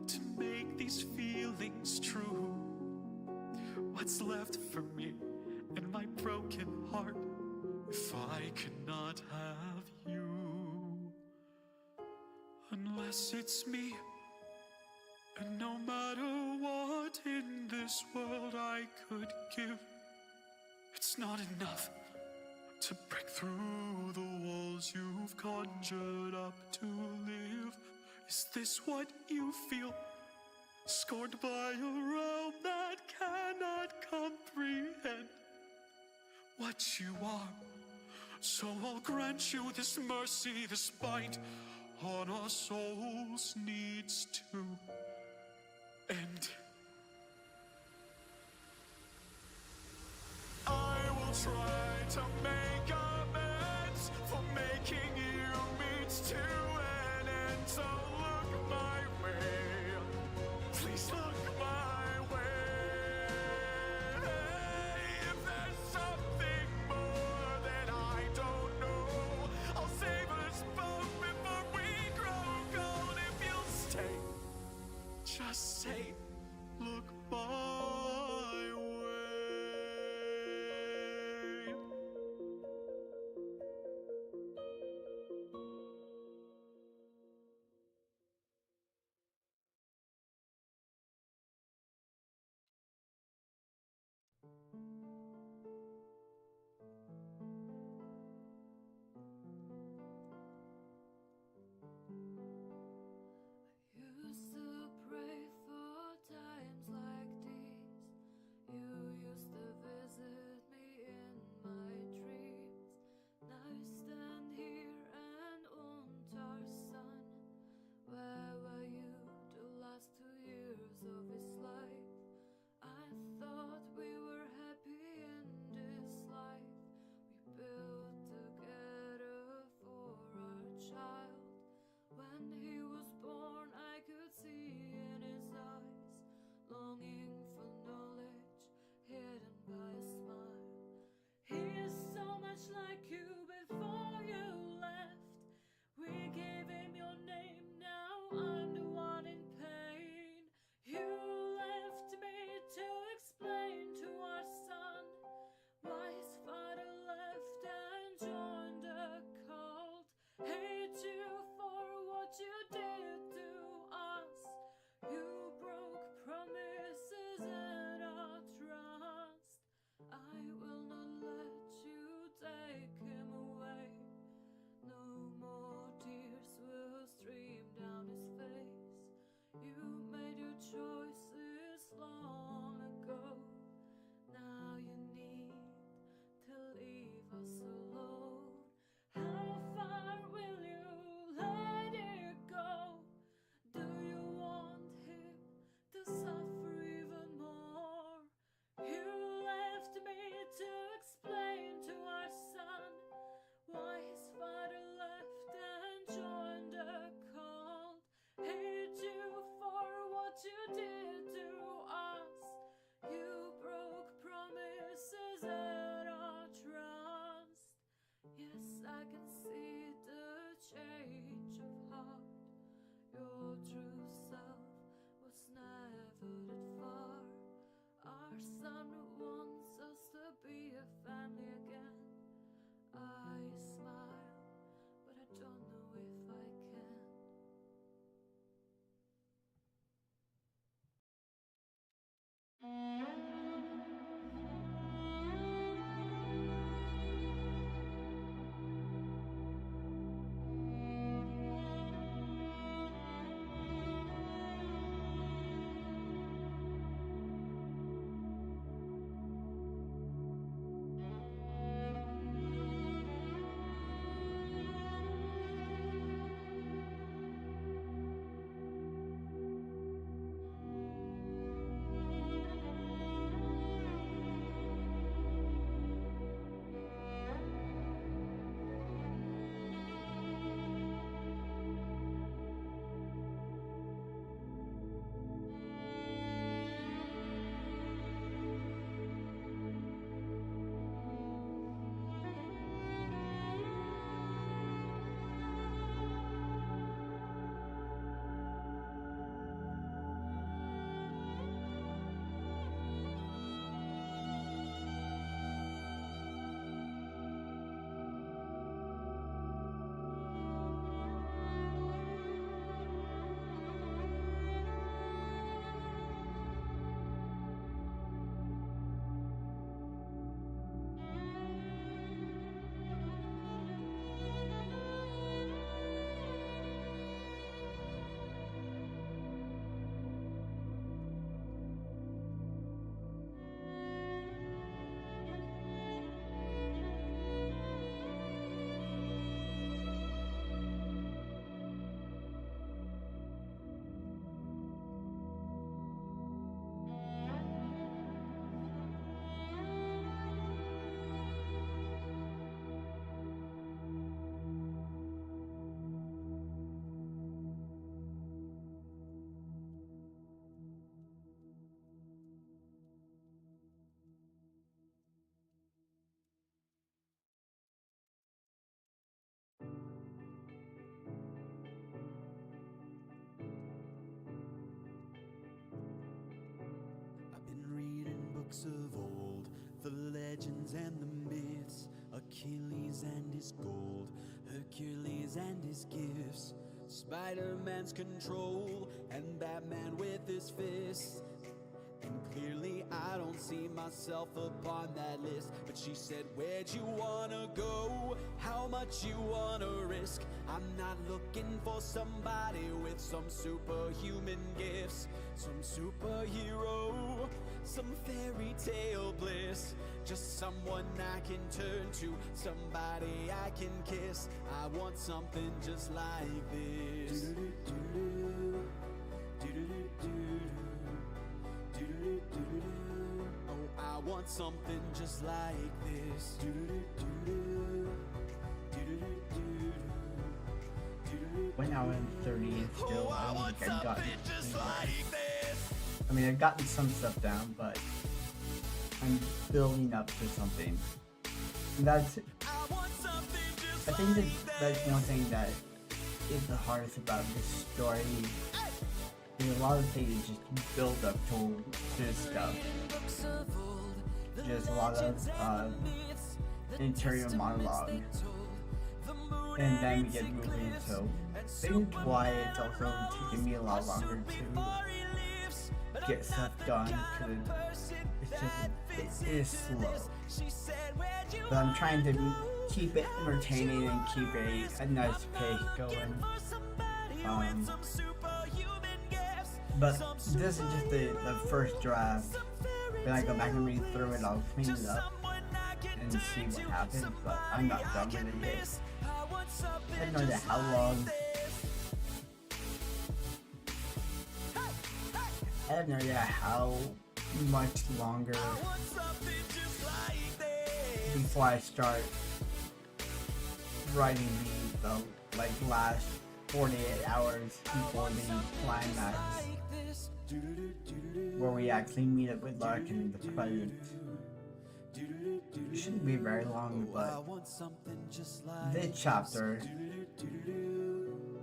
to make these feelings true. What's left for me in my broken heart if I cannot have you? Unless it's me, and no matter what in this world I could give, it's not enough to break through the walls you've conjured up to live. Is this what you feel? Scorned by a realm that cannot comprehend what you are. So I'll grant you this mercy, this bite on our souls needs to end. I will try to make amends for making you means to an end. So look my way, please look my way. just say, look my way. Used to pray for times like these. You used to visit me in my dreams. Now you stand here and want our son. Where were you the last 2 years of his life? I thought we were happy in this life we built together for our child. When he was born, I could see in his eyes longing for knowledge hidden by a smile. He is so much like you before you left. We gave him your name, now I'm the one in pain. You left me to explain to our son why his father left and joined the cult. Hate you for what you did to us. You broke promises and our trust. I will not let you take him away. No more tears will stream down his face. You made your choices long ago. Now you need to leave us alone. How far will you let it go? Do you want him to suffer even more? You left me to explain to our son why his father left and joined the cult. Hate you for what you did to us. You broke promises and our trust. Yes, I can see the change of heart. Your true self was never that far. Our son wants us to be a family again. I smile, but I don't know if I can. books of old, the legends and the myths, Achilles and his gold, Hercules and his gifts, Spider-Man's control, and Batman with his fists. And clearly I don't see myself upon that list. But she said, where'd you wanna go? How much you wanna risk? I'm not looking for somebody with some superhuman gifts, some superhero, some fairy tale bliss. Just someone I can turn to, somebody I can kiss. I want something just like this. Oh, I want something just like this. When I was 30 and still, Oh, I I don't want think I've gotten something just like this. I mean, I've gotten some stuff down, but I'm building up to something. And that's, I want something just I think that that's one thing that is the hardest about this story. There's a lot of things just build up to this stuff. Just a lot of interior monologue. And then we get moving, so I think why it's also taking me a lot longer to get stuff done, because it is slow. But I'm trying to keep it entertaining and keep a nice pace going. But this is just the first draft. Then I go back and read through it, I'll clean it up and see what happens, but I'm not done with it yet. I have no idea how long. I have no idea how much longer before I start writing the like last 48 hours before the climax, where we actually meet up with Lark and the president. It shouldn't be very long, but this chapter,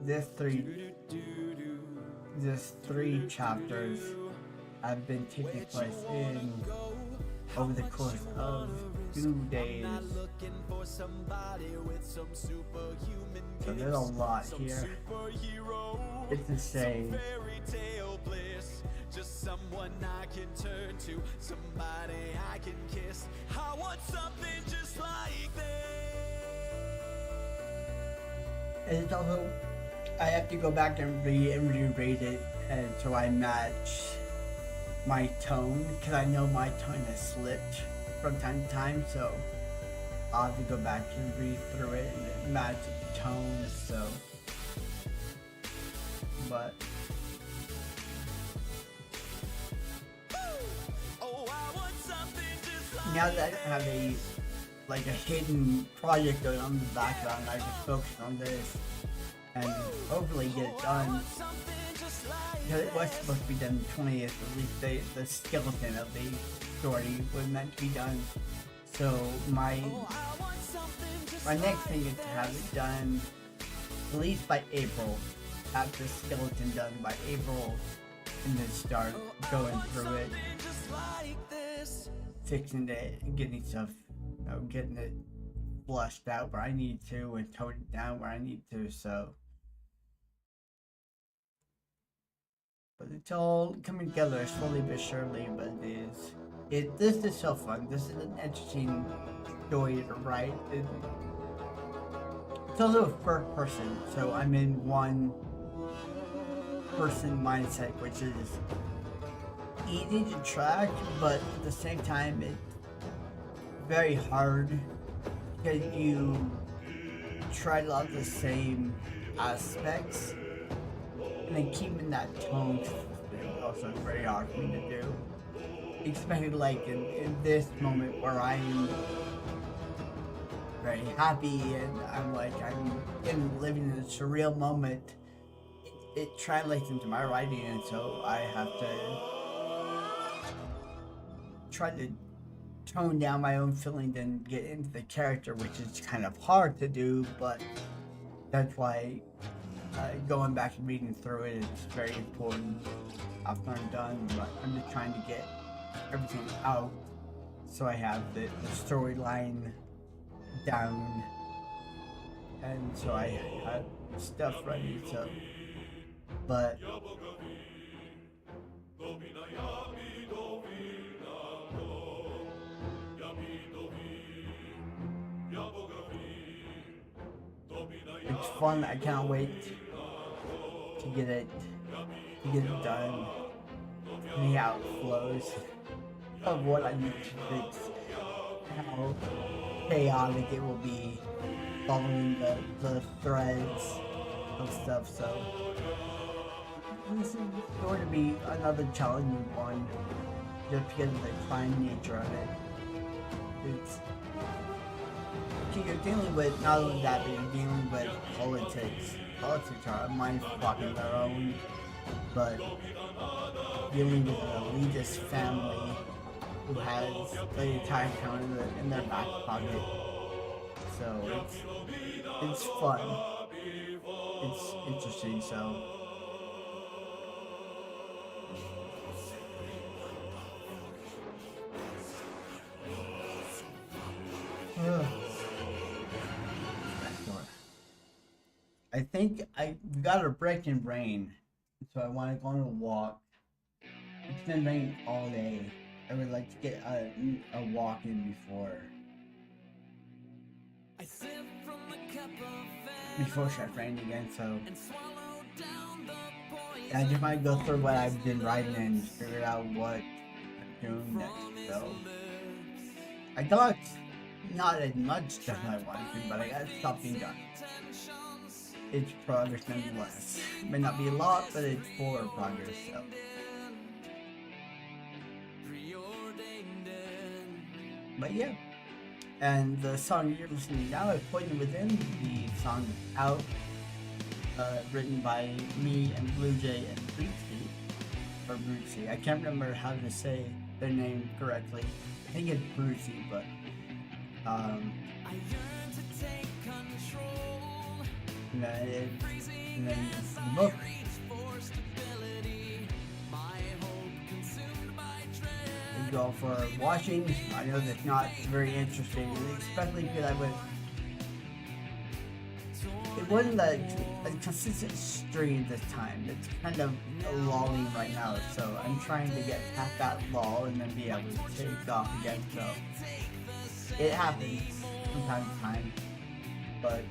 this three chapters have been taking place in over the course of 2 days. So there's a lot here. It's insane. Just someone I can turn to, somebody I can kiss. I want something just like this. And it's also, I have to go back and reread it until I match my tone, because I know my tone has slipped from time to time, so I'll have to go back and read through it and match the tone, so, but now that I have a hidden project going on in the background, I just focus on this and hopefully get it done. Because it was supposed to be done the 20th, at least the skeleton of the story was meant to be done. So my next thing is to have it done at least by April. Have the skeleton done by April and then start going through it, fixing it, and getting stuff, getting it flushed out where I need to and toned it down where I need to, so. But it's all coming together slowly but surely, but this is so fun. This is an interesting story to write. It's also a first person, so I'm in one person mindset, which is easy to track, but at the same time it's very hard because you try a lot of the same aspects and then keeping that tone is also very hard for me to do, especially like in this moment where I'm very happy and I'm living in a surreal moment. It translates into my writing, and so I have to try to tone down my own feelings and get into the character, which is kind of hard to do, but that's why going back and reading through it is very important after I'm done. But I'm just trying to get everything out, so I have the storyline down, and so I had stuff ready. So, but it's fun. I can't wait to get it done. See how it flows, of what I need to fix, how chaotic it will be following the threads of stuff. So this is going to be another challenging one, just because of the crime nature of it. It's you're dealing with not only that, but you're dealing with politics. Politics are a mind fuck of their own, but dealing with an elitist family who has the entire town in their back pocket. So it's fun. It's interesting. So I think I got a break in rain, so I want to go on a walk. It's been raining all day. I would like to get a walk in before it starts raining again. So I just might go through what I've been writing and figure out what I'm doing next. So I got not as much done as I wanted to, but I got something done. It's progress nonetheless. May not be a lot, but it's forward progress. So. But yeah, and the song you're listening now is Poison Within. The song is out, written by me and BLUEJAY and Brucey. I can't remember how to say their name correctly. I think it's Brucey, but and then the book. Thank you all for watching. I know that's not very interesting, especially because it wasn't a consistent stream this time. It's kind of lulling right now, so I'm trying to get past that lull and then be able to take off again. So it happens from time to time, but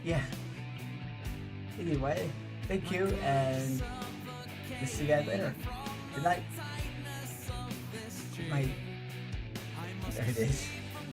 yeah. Anyway, thank you, and we'll see you guys later. Good night. There it is.